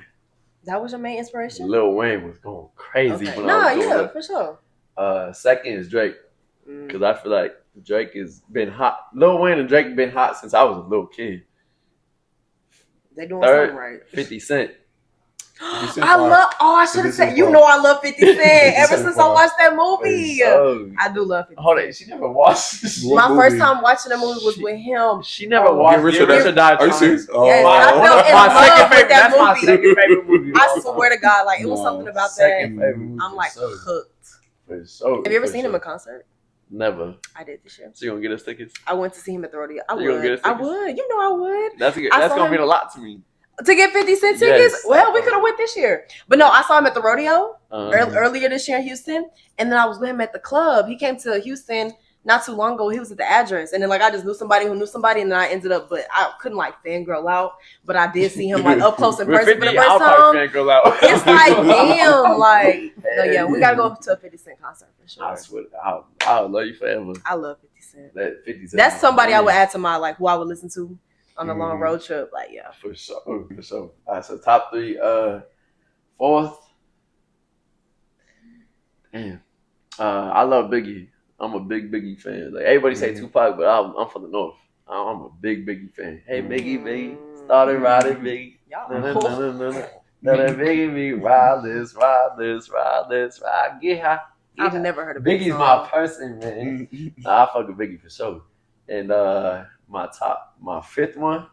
[SPEAKER 4] That was your main inspiration?
[SPEAKER 2] Lil Wayne was going crazy when
[SPEAKER 4] I
[SPEAKER 2] was doing
[SPEAKER 4] it. For sure.
[SPEAKER 2] Second is Drake. Because I feel like Drake has been hot. Lil Wayne and Drake been hot since I was a little kid.
[SPEAKER 4] They doing something right.
[SPEAKER 2] 50 Cent.
[SPEAKER 4] I should have said, I love 50 Cent ever since I watched that movie. I do love 50 Cent.
[SPEAKER 2] Hold on, she never watched
[SPEAKER 4] my first time watching the movie was with him.
[SPEAKER 2] She never watched Richard Died.
[SPEAKER 3] Are you serious?
[SPEAKER 4] Yes, I fell in love with that movie.
[SPEAKER 2] My second favorite movie.
[SPEAKER 4] I swear to God, like it was something about that. I'm like hooked.
[SPEAKER 2] Have
[SPEAKER 4] you ever seen him in concert?
[SPEAKER 2] Never.
[SPEAKER 4] I did this year.
[SPEAKER 2] So you gonna get us tickets?
[SPEAKER 4] I went to see him at the rodeo. I would.
[SPEAKER 2] I
[SPEAKER 4] would. You know I would.
[SPEAKER 2] That's gonna mean a lot to me.
[SPEAKER 4] To get 50 Cent tickets? Yes. Well, we could have went this year. But no, I saw him at the rodeo earlier this year in Houston. And then I was with him at the club. He came to Houston not too long ago. He was at the Address. And then like I just knew somebody who knew somebody. And then I ended up, but I couldn't like fangirl out. But I did see him like up close in person for the first time. It's like, damn, like, no, yeah, we got to go to a 50 Cent concert for sure.
[SPEAKER 2] I swear, I'll love you forever.
[SPEAKER 4] I love 50 Cent.
[SPEAKER 2] That 50 Cent.
[SPEAKER 4] That's somebody I would add to my, like, who I would listen to on a long road trip, like
[SPEAKER 2] for sure. All right, so top 3, fourth. Damn, I love Biggie. I'm a big Biggie fan. Like everybody say Tupac, but I'm from the North. I'm a big Biggie fan. Hey Biggie, started riding Biggie. Let Biggie ride this, get high.
[SPEAKER 4] I've never heard of
[SPEAKER 2] Biggie's my person, man. I fuck with Biggie for sure. And my fifth one,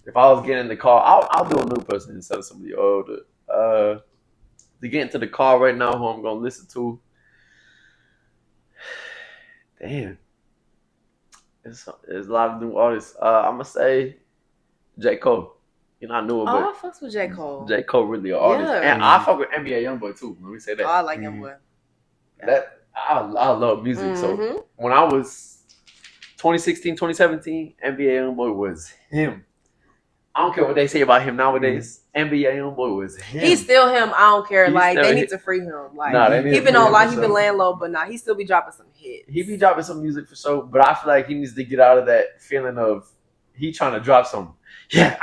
[SPEAKER 2] if I was getting in the car, I'll do a new person instead of somebody older. To get into the car right now, who I'm gonna listen to. Damn, there's a lot of new artists. I'm gonna say J. Cole. You know, I knew it, but
[SPEAKER 4] I fucks with J. Cole.
[SPEAKER 2] J. Cole really an artist, and I fuck with NBA YoungBoy too. Let me say that.
[SPEAKER 4] I like YoungBoy.
[SPEAKER 2] That I love music. So when I was 2016, 2017, NBA YoungBoy was him. I don't care what they say about him nowadays. NBA Youngboy was him.
[SPEAKER 4] He's still him. I don't care.
[SPEAKER 2] He's
[SPEAKER 4] Like
[SPEAKER 2] still
[SPEAKER 4] they
[SPEAKER 2] him.
[SPEAKER 4] need to free him. Like
[SPEAKER 2] Nah, they need
[SPEAKER 4] he
[SPEAKER 2] to
[SPEAKER 4] been
[SPEAKER 2] free
[SPEAKER 4] on
[SPEAKER 2] him
[SPEAKER 4] like
[SPEAKER 2] for
[SPEAKER 4] he been
[SPEAKER 2] sure.
[SPEAKER 4] laying low, but nah, he still be dropping some hits.
[SPEAKER 2] He be dropping some music for sure, but I feel like he needs to get out of that feeling of he trying to drop some. Yeah,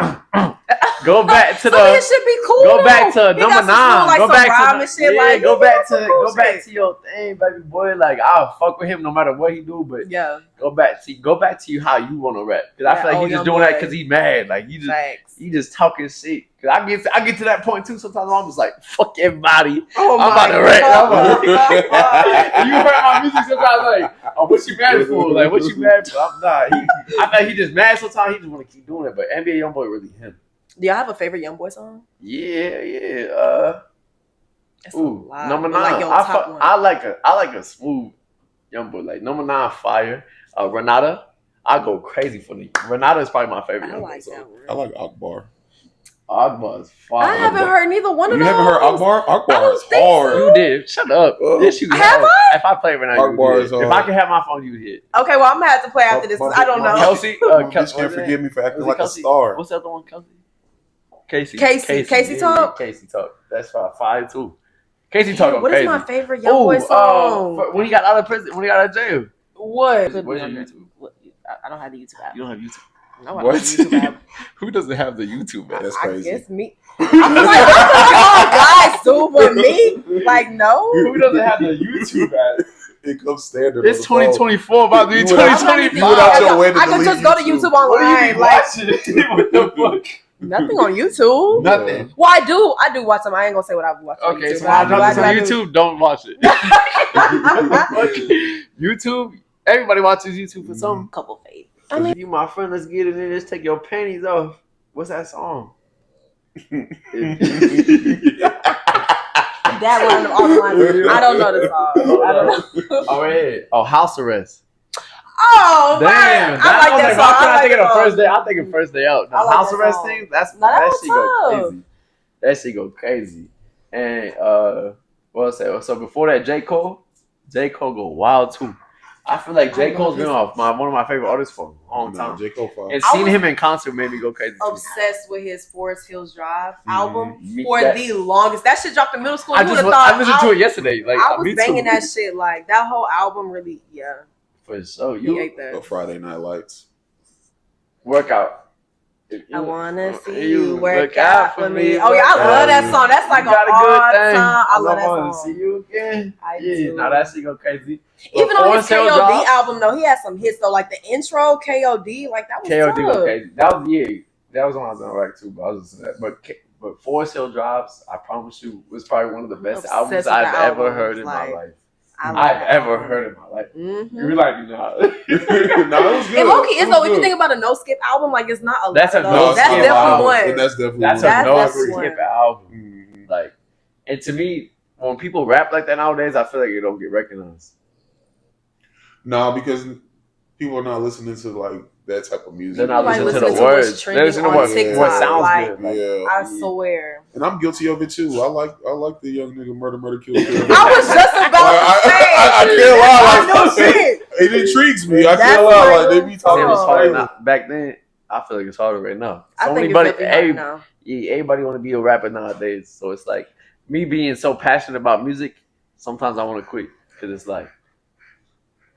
[SPEAKER 2] go back to
[SPEAKER 4] Some of his
[SPEAKER 2] the.
[SPEAKER 4] shit be cool.
[SPEAKER 2] Go back
[SPEAKER 4] though.
[SPEAKER 2] to
[SPEAKER 4] He
[SPEAKER 2] number
[SPEAKER 4] got some
[SPEAKER 2] 9.
[SPEAKER 4] cool, like,
[SPEAKER 2] Go
[SPEAKER 4] some
[SPEAKER 2] back
[SPEAKER 4] rhyme
[SPEAKER 2] to
[SPEAKER 4] and shit.
[SPEAKER 2] yeah.
[SPEAKER 4] Like,
[SPEAKER 2] Go
[SPEAKER 4] he
[SPEAKER 2] back
[SPEAKER 4] got some
[SPEAKER 2] to
[SPEAKER 4] cool
[SPEAKER 2] go back
[SPEAKER 4] shit.
[SPEAKER 2] to your thing, baby boy. Like I'll fuck with him no matter what he do, but
[SPEAKER 4] Yeah,
[SPEAKER 2] go back to you how you want to rap. Because I
[SPEAKER 4] Yeah,
[SPEAKER 2] feel like
[SPEAKER 4] oh,
[SPEAKER 2] he just
[SPEAKER 4] young
[SPEAKER 2] doing that
[SPEAKER 4] boy.
[SPEAKER 2] because he mad. Like
[SPEAKER 4] facts.
[SPEAKER 2] he just talking shit. Cause I get to that point too. Sometimes I'm just like fuck everybody.
[SPEAKER 4] Oh
[SPEAKER 2] I'm about to rap.
[SPEAKER 4] God.
[SPEAKER 2] You heard my music sometimes like, oh, what you mad for? Like, what you mad for? I'm not. I think he just mad sometimes. He just want to keep doing it. But NBA Youngboy really him.
[SPEAKER 4] Do y'all have a favorite YoungBoy song?
[SPEAKER 2] Yeah.
[SPEAKER 4] It's
[SPEAKER 2] Ooh,
[SPEAKER 4] a lot,
[SPEAKER 2] number
[SPEAKER 4] but,
[SPEAKER 2] 9.
[SPEAKER 4] like, your top one.
[SPEAKER 2] I like a smooth Youngboy. Like number 9, fire. Renata. I go crazy for the Renata is probably my favorite
[SPEAKER 4] I
[SPEAKER 2] Youngboy
[SPEAKER 4] like
[SPEAKER 2] song.
[SPEAKER 4] that one.
[SPEAKER 3] I like Akbar.
[SPEAKER 2] Akbar is fire.
[SPEAKER 4] I haven't heard neither one of
[SPEAKER 3] You
[SPEAKER 4] those.
[SPEAKER 3] haven't heard Akbar?
[SPEAKER 4] I
[SPEAKER 3] Akbar
[SPEAKER 4] don't
[SPEAKER 3] is
[SPEAKER 4] think
[SPEAKER 3] hard.
[SPEAKER 4] so.
[SPEAKER 2] You did. Shut up. Yes, you
[SPEAKER 4] Have
[SPEAKER 2] If I play right now,
[SPEAKER 3] Akbar
[SPEAKER 2] you
[SPEAKER 3] is
[SPEAKER 2] did. If
[SPEAKER 3] hard.
[SPEAKER 2] I can have my phone, you hit.
[SPEAKER 4] Okay, well I'm gonna have to play after this because I don't know.
[SPEAKER 2] Kelsey.
[SPEAKER 3] Bitch can't forgive me for acting
[SPEAKER 2] Was it
[SPEAKER 3] like a
[SPEAKER 2] Kelsey?
[SPEAKER 3] star.
[SPEAKER 2] What's the other one, Kelsey? Casey
[SPEAKER 4] Casey Talk?
[SPEAKER 2] Casey Talk. That's fire too. Casey Talk.
[SPEAKER 4] Damn, what
[SPEAKER 2] crazy.
[SPEAKER 4] is my favorite YoungBoy song?
[SPEAKER 2] When he got out of prison, when he got out of jail.
[SPEAKER 4] What?
[SPEAKER 2] Where's your YouTube?
[SPEAKER 4] I don't have the YouTube app.
[SPEAKER 2] You don't have YouTube.
[SPEAKER 4] No, I
[SPEAKER 3] What?
[SPEAKER 4] don't have the YouTube app.
[SPEAKER 2] Who doesn't have the YouTube app?
[SPEAKER 3] That's
[SPEAKER 4] I
[SPEAKER 3] crazy.
[SPEAKER 4] guess me. I feel like all guys do, but me, like no.
[SPEAKER 2] Who doesn't have the YouTube app?
[SPEAKER 3] It comes standard.
[SPEAKER 2] It's
[SPEAKER 3] on the phone.
[SPEAKER 2] 2024, about to be
[SPEAKER 3] You went out-
[SPEAKER 2] 2025.
[SPEAKER 3] you went out your way to
[SPEAKER 4] I could
[SPEAKER 3] delete
[SPEAKER 4] just go to
[SPEAKER 3] YouTube.
[SPEAKER 4] YouTube
[SPEAKER 2] What are you
[SPEAKER 4] online. Like
[SPEAKER 2] watching? What the fuck?
[SPEAKER 4] nothing on YouTube.
[SPEAKER 2] Nothing.
[SPEAKER 4] Well, I do watch them. I ain't gonna say what I've watched.
[SPEAKER 2] Okay,
[SPEAKER 4] on YouTube,
[SPEAKER 2] so
[SPEAKER 4] but I
[SPEAKER 2] I
[SPEAKER 4] do,
[SPEAKER 2] drop this on
[SPEAKER 4] I do.
[SPEAKER 2] YouTube. Don't watch it. YouTube. Everybody watches YouTube for something.
[SPEAKER 4] Couple favorites.
[SPEAKER 2] I mean, you my friend, let's get it in. Just take your panties off. What's that song?
[SPEAKER 4] That one of all the lines. I don't know the song. I don't know.
[SPEAKER 2] Oh, yeah. Oh, House Arrest.
[SPEAKER 4] Oh,
[SPEAKER 2] Damn.
[SPEAKER 4] man. I like that song.
[SPEAKER 2] I think of
[SPEAKER 4] that
[SPEAKER 2] the
[SPEAKER 4] song.
[SPEAKER 2] first day. I think of first day out.
[SPEAKER 4] I
[SPEAKER 2] Now,
[SPEAKER 4] like
[SPEAKER 2] House
[SPEAKER 4] that
[SPEAKER 2] Arrest
[SPEAKER 4] song.
[SPEAKER 2] thing. That
[SPEAKER 4] was
[SPEAKER 2] shit go
[SPEAKER 4] tough.
[SPEAKER 2] crazy. That shit go crazy. And what was that? So before that, J. Cole go wild too. I feel like J. Cole's been one of my favorite artists for a long time.
[SPEAKER 3] J. Cole fire.
[SPEAKER 2] And
[SPEAKER 4] I
[SPEAKER 2] seeing
[SPEAKER 4] was
[SPEAKER 2] him in concert made me go crazy too.
[SPEAKER 4] Obsessed with his Forest Hills Drive album
[SPEAKER 2] Me-
[SPEAKER 4] for
[SPEAKER 2] that-
[SPEAKER 4] the longest. That shit dropped in middle school.
[SPEAKER 2] I
[SPEAKER 4] You
[SPEAKER 2] just
[SPEAKER 4] would've thought
[SPEAKER 2] I listened to it yesterday. Like
[SPEAKER 4] I
[SPEAKER 2] me
[SPEAKER 4] was banging
[SPEAKER 2] too.
[SPEAKER 4] that shit. Like that whole album really, yeah.
[SPEAKER 2] For sure.
[SPEAKER 4] You
[SPEAKER 2] You
[SPEAKER 4] ate that.
[SPEAKER 3] Friday Night Lights.
[SPEAKER 2] Workout.
[SPEAKER 4] I wanna see you work out for me. Oh
[SPEAKER 2] work
[SPEAKER 4] yeah, I
[SPEAKER 2] out.
[SPEAKER 4] love that song. That's like
[SPEAKER 2] You got
[SPEAKER 4] an
[SPEAKER 2] a good
[SPEAKER 4] all
[SPEAKER 2] thing.
[SPEAKER 4] time. I love that
[SPEAKER 2] wanna
[SPEAKER 4] song.
[SPEAKER 2] See you again.
[SPEAKER 4] I
[SPEAKER 2] Yeah,
[SPEAKER 4] do.
[SPEAKER 2] now that shit go crazy.
[SPEAKER 4] Even
[SPEAKER 2] But
[SPEAKER 4] on his
[SPEAKER 2] Forest Hill
[SPEAKER 4] KOD
[SPEAKER 2] Drive-
[SPEAKER 4] album though, he had some hits though, like the intro KOD, like that was
[SPEAKER 2] KOD
[SPEAKER 4] tough.
[SPEAKER 2] go crazy. That was when I was on rack too, but I was listening to that. But Forest Hill Drives, I promise you, was probably one of the best
[SPEAKER 4] Obsessed
[SPEAKER 2] albums
[SPEAKER 4] with the
[SPEAKER 2] I've ever
[SPEAKER 4] albums,
[SPEAKER 2] heard in my
[SPEAKER 4] like,
[SPEAKER 2] life.
[SPEAKER 4] I love
[SPEAKER 2] I've
[SPEAKER 4] that
[SPEAKER 2] ever
[SPEAKER 4] album.
[SPEAKER 2] heard in my life.
[SPEAKER 4] Mhm.
[SPEAKER 2] You like you know.
[SPEAKER 3] No, it was good.
[SPEAKER 4] And Loki is
[SPEAKER 3] It was
[SPEAKER 4] though, if you
[SPEAKER 3] good.
[SPEAKER 4] think about a no skip album, like it's not a
[SPEAKER 2] That's
[SPEAKER 4] lot
[SPEAKER 2] a
[SPEAKER 4] of
[SPEAKER 2] no
[SPEAKER 4] those. That's
[SPEAKER 2] skip
[SPEAKER 4] definitely
[SPEAKER 2] album.
[SPEAKER 4] one.
[SPEAKER 3] And that's definitely
[SPEAKER 2] That's
[SPEAKER 3] one.
[SPEAKER 2] a no
[SPEAKER 4] definitely
[SPEAKER 2] skip
[SPEAKER 4] one.
[SPEAKER 2] album.
[SPEAKER 3] Mhm.
[SPEAKER 2] Like, and to me, when people rap like that nowadays, I feel like it don't get recognized.
[SPEAKER 3] No, because people are not listening to like that type of music.
[SPEAKER 2] They're not
[SPEAKER 4] Like,
[SPEAKER 2] listening to
[SPEAKER 4] listening
[SPEAKER 2] the
[SPEAKER 4] to what's
[SPEAKER 2] words. They're
[SPEAKER 4] trending
[SPEAKER 2] listening to
[SPEAKER 4] on
[SPEAKER 2] what
[SPEAKER 4] TikTok,
[SPEAKER 2] sounds
[SPEAKER 4] like-
[SPEAKER 2] good. Like,
[SPEAKER 3] Yeah.
[SPEAKER 4] I swear.
[SPEAKER 3] And I'm guilty of it too. I like the young nigga murder, kill, kill.
[SPEAKER 4] I was just about to say.
[SPEAKER 3] I can't lie.
[SPEAKER 4] I
[SPEAKER 3] Like,
[SPEAKER 4] know shit.
[SPEAKER 3] it intrigues me. I
[SPEAKER 4] That's
[SPEAKER 3] can't lie.
[SPEAKER 4] my
[SPEAKER 3] Like they be
[SPEAKER 4] new
[SPEAKER 3] talking
[SPEAKER 2] it was
[SPEAKER 4] song.
[SPEAKER 2] hard
[SPEAKER 3] crazy.
[SPEAKER 2] not back then. I feel like it's harder right now.
[SPEAKER 4] I
[SPEAKER 2] So
[SPEAKER 4] think
[SPEAKER 2] anybody,
[SPEAKER 4] it's definitely hard now.
[SPEAKER 2] everybody want to be a rapper nowadays. So it's like me being so passionate about music. Sometimes I want to quit because it's like,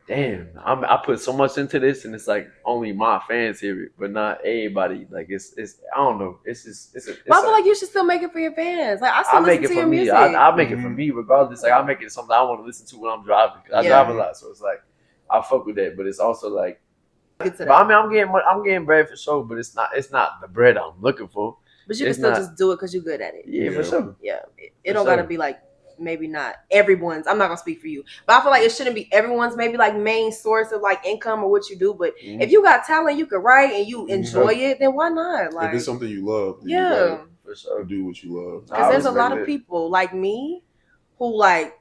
[SPEAKER 2] damn, I put so much into this, and it's like only my fans hear it, but not everybody. Like it's I don't know. It's just it's.
[SPEAKER 4] But I feel like you should still make it for your fans. Like I
[SPEAKER 2] I
[SPEAKER 4] still
[SPEAKER 2] make
[SPEAKER 4] listen
[SPEAKER 2] it
[SPEAKER 4] to
[SPEAKER 2] for
[SPEAKER 4] your
[SPEAKER 2] me.
[SPEAKER 4] music.
[SPEAKER 2] I make it for me regardless. Like I make it something I want to listen to when I'm driving. 'Cause I
[SPEAKER 4] Yeah.
[SPEAKER 2] drive a lot, so it's like I fuck with that. But it's also like,
[SPEAKER 4] Get to
[SPEAKER 2] but
[SPEAKER 4] that.
[SPEAKER 2] I mean, I'm getting bread for sure. But it's not the bread I'm looking for.
[SPEAKER 4] But you can
[SPEAKER 2] it's
[SPEAKER 4] still
[SPEAKER 2] not-
[SPEAKER 4] just do it because you're good at it.
[SPEAKER 2] Yeah,
[SPEAKER 3] Yeah.
[SPEAKER 2] for sure.
[SPEAKER 4] Yeah, it
[SPEAKER 2] For
[SPEAKER 4] don't
[SPEAKER 2] sure.
[SPEAKER 4] gotta be like maybe not everyone's. I'm not gonna speak for you, but I feel like it shouldn't be everyone's maybe like main source of like income or what you do. But
[SPEAKER 2] Mhm.
[SPEAKER 4] if you got talent, you can write and you
[SPEAKER 3] Mhm.
[SPEAKER 4] enjoy it, then why not? Like,
[SPEAKER 3] If it's something you love, then
[SPEAKER 4] yeah,
[SPEAKER 3] you
[SPEAKER 2] For sure.
[SPEAKER 3] gotta do what you love.
[SPEAKER 4] because there's a
[SPEAKER 2] respect
[SPEAKER 4] lot of
[SPEAKER 2] it.
[SPEAKER 4] people like me who like.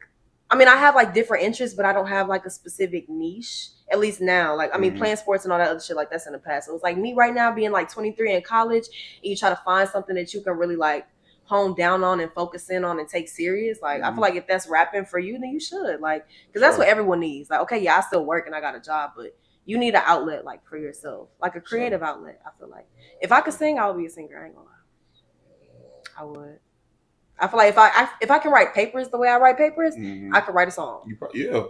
[SPEAKER 4] I mean, I have like different interests, but I don't have like a specific niche. At least now, like I mean,
[SPEAKER 3] Mhm.
[SPEAKER 4] playing sports and all that other shit, like that's in the past. So it's like me right now being like 23 in college, and you try to find something that you can really like hone down on and focus in on and take serious. Like I
[SPEAKER 3] Mhm.
[SPEAKER 4] feel like if that's rapping for you, then you should like because that's
[SPEAKER 2] Sure.
[SPEAKER 4] what everyone needs. Like okay, yeah, I still work and I got a job, but you need an outlet like for yourself, like a creative outlet. I feel like if I could sing, I would be a singer. I ain't gonna lie, I would. I feel like if I can write papers the way I write papers, I could write a song.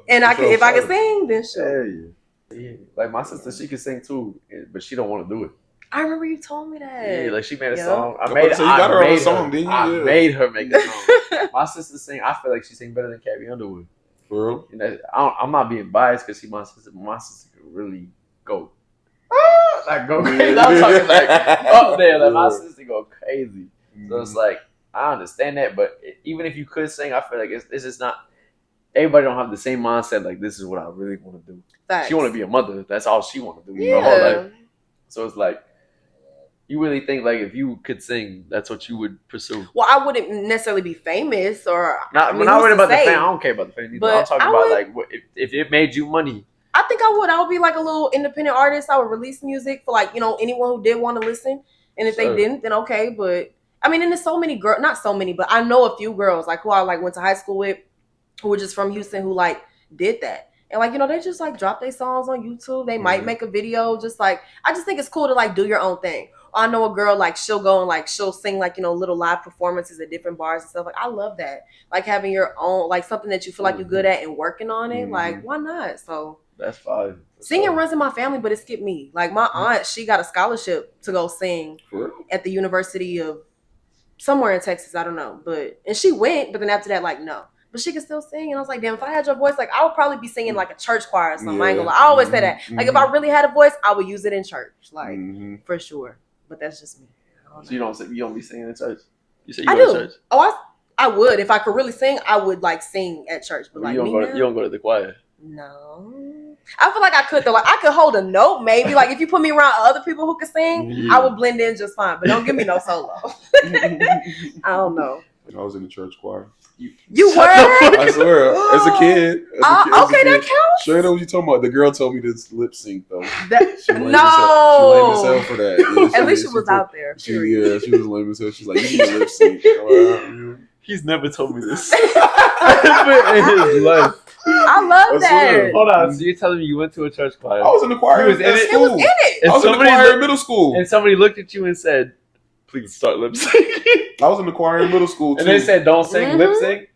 [SPEAKER 4] And I could if I could sing, then sure.
[SPEAKER 2] Yeah. Like my sister, she can sing too, but she don't want to do it.
[SPEAKER 4] I remember you told me that.
[SPEAKER 2] Yeah, like she made a song.
[SPEAKER 3] I made
[SPEAKER 2] her make a song. My sister sing. I feel like she sing better than Carrie Underwood.
[SPEAKER 3] For real?
[SPEAKER 2] And I'm not being biased because my sister can really go. Like go crazy. I'm talking like up there. Like my sister go crazy. So it's like I understand that, but even if you could sing, I feel like this is not. Everybody don't have the same mindset. Like this is what I really want to do.
[SPEAKER 4] Facts.
[SPEAKER 2] She want to be a mother. That's all she want to do.
[SPEAKER 4] Yeah.
[SPEAKER 2] Her whole life. So it's like. You really think like if you could sing, that's what you would pursue?
[SPEAKER 4] Well, I wouldn't necessarily be famous or.
[SPEAKER 2] Not worried about the fame. I don't care about the fame.
[SPEAKER 4] But
[SPEAKER 2] I'm talking about like if it made you money.
[SPEAKER 4] I think I would. I would be like a little independent artist. I would release music for like anyone who did want to listen, and if they didn't, then okay. But I mean, and there's so many girls, not so many, but I know a few girls like who I like went to high school with, who were just from Houston, who like did that. And like, they just like drop their songs on YouTube. They might make a video. Just like, I just think it's cool to like do your own thing. I know a girl like she'll go and like she'll sing like little live performances at different bars and stuff. Like I love that. Like having your own like something that you feel like you're good at and working on it. Like why not? So
[SPEAKER 2] that's fine.
[SPEAKER 4] Singing runs in my family, but it skipped me. Like my aunt, she got a scholarship to go sing at the University of somewhere in Texas. I don't know, and she went. But then after that, like no. But she could still sing. And I was like, damn, if I had your voice, like I would probably be singing like a church choir or something. I ain't gonna lie. I always say that. Like if I really had a voice, I would use it in church. Like for sure. But that's just me.
[SPEAKER 2] So you don't be singing in church? You say
[SPEAKER 4] I
[SPEAKER 2] go
[SPEAKER 4] do.
[SPEAKER 2] to church?
[SPEAKER 4] Oh, I would. If I could really sing, I would like sing at church. But like
[SPEAKER 2] you don't go to the choir?
[SPEAKER 4] No. I feel like I could though. Like I could hold a note maybe. Like if you put me around other people who could sing, I would blend in just fine. But don't give me no solo. I don't know.
[SPEAKER 3] I was in the church choir.
[SPEAKER 4] You were?
[SPEAKER 3] I swear, as a kid.
[SPEAKER 4] Okay, that counts.
[SPEAKER 3] Sure, I know what you're talking about. The girl told me to lip sync though.
[SPEAKER 4] She lame
[SPEAKER 3] as hell for that. Yeah,
[SPEAKER 4] at least she was out there.
[SPEAKER 3] She was lame as hell. She's like, you need to lip sync.
[SPEAKER 2] He's never told me this in his life.
[SPEAKER 4] I love that.
[SPEAKER 2] Hold on. So you're telling me you went to a church choir?
[SPEAKER 3] I was in the choir.
[SPEAKER 2] It was in it.
[SPEAKER 3] I was in the choir in middle school.
[SPEAKER 2] And somebody looked at you and said, please start lip syncing.
[SPEAKER 3] I was in the choir in middle school too.
[SPEAKER 2] And they said, don't sing, lip sync?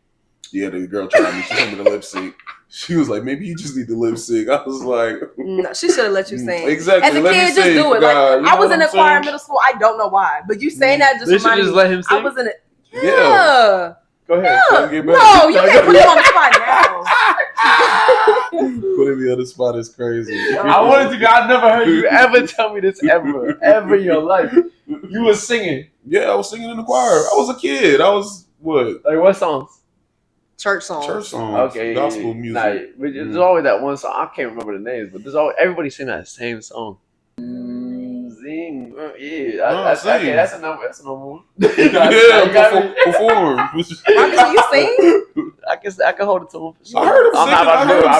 [SPEAKER 3] Yeah, the girl tried me. She told me to lip sync. She was like, maybe you just need to lip sync. I was like,
[SPEAKER 4] no, she should have let you sing.
[SPEAKER 3] Exactly.
[SPEAKER 4] As a kid, just do it. Like, I was in the choir in middle school. I don't know why, but you saying that just reminded me.
[SPEAKER 2] Let him sing?
[SPEAKER 4] I was in it. Yeah.
[SPEAKER 3] Go ahead.
[SPEAKER 4] Yeah. No, you can't put him on the spot now.
[SPEAKER 3] Putting me on the spot is crazy.
[SPEAKER 2] I never heard you ever tell me this ever in your life. You were singing.
[SPEAKER 3] Yeah, I was singing in the choir. I was a kid. I was what?
[SPEAKER 2] Like what songs?
[SPEAKER 4] Church songs.
[SPEAKER 3] Okay. Gospel music.
[SPEAKER 2] Nah, there's always that one song. I can't remember the names, but there's always everybody sing that same song. Zing. Yeah. Okay, that's a number. That's a number one.
[SPEAKER 3] Perform.
[SPEAKER 4] Can you sing?
[SPEAKER 2] I can hold it to him.
[SPEAKER 3] I heard him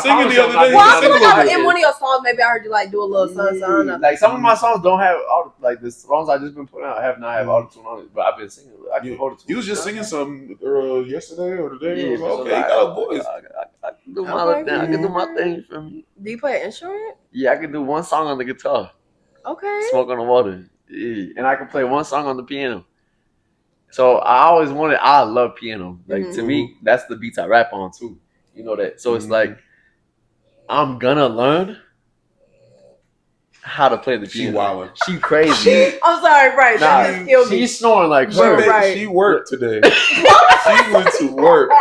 [SPEAKER 3] singing the other day.
[SPEAKER 4] Well, I feel like in one of your songs, maybe I heard you like do a little something.
[SPEAKER 2] Like some of my songs don't have all like the songs I just been putting out have not have auto-tune on it, but I've been singing. I can hold it to him.
[SPEAKER 3] You was just singing something yesterday or today.
[SPEAKER 2] Yeah,
[SPEAKER 3] okay, you got a voice.
[SPEAKER 2] I can do my thing. I can do my thing for me.
[SPEAKER 4] Do you play an instrument?
[SPEAKER 2] Yeah, I can do one song on the guitar.
[SPEAKER 4] Okay.
[SPEAKER 2] Smoke on the Water. Yeah. And I can play one song on the piano. So I love piano. Like to me, that's the beats I rap on too. You know that. So it's like I'm gonna learn how to play the piano. She crazy.
[SPEAKER 4] I'm sorry, right. That just killed me.
[SPEAKER 2] She's snoring like
[SPEAKER 3] She worked today. She went to work.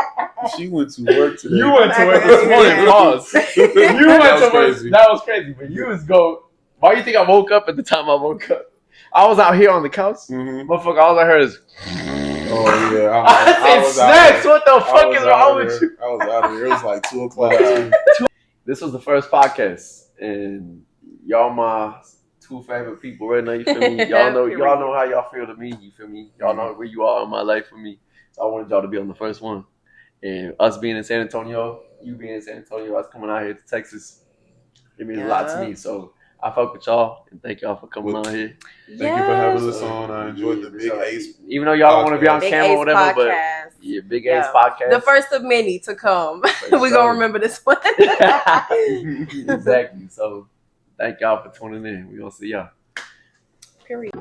[SPEAKER 3] She went to work today.
[SPEAKER 2] You went to work this morning. Pause. You went to work. That was crazy. But you was go. Why do you think I woke up at the time I woke up? I was out here on the couch. Motherfucker, all I heard is.
[SPEAKER 3] Oh, yeah.
[SPEAKER 2] I said, Snacks, what the fuck is wrong with you?
[SPEAKER 3] I was out of here. It was like 2 o'clock.
[SPEAKER 2] This was the first podcast. And y'all my 2 favorite people right now, you feel me? Y'all know how y'all feel to me, you feel me? Y'all know where you are in my life for me. So I wanted y'all to be on the first one. And us being in San Antonio, you being in San Antonio, us coming out here to Texas, it means a lot to me. So I fuck with y'all and thank y'all for coming on here.
[SPEAKER 3] Thank you for having us on. I enjoyed the Big Ace.
[SPEAKER 2] Even though y'all don't want to be on camera or whatever, but yeah, Big Ace podcast.
[SPEAKER 4] The first of many to come. We're gonna remember this one.
[SPEAKER 2] Exactly. So Thank y'all for tuning in. We gonna see y'all.
[SPEAKER 4] Period.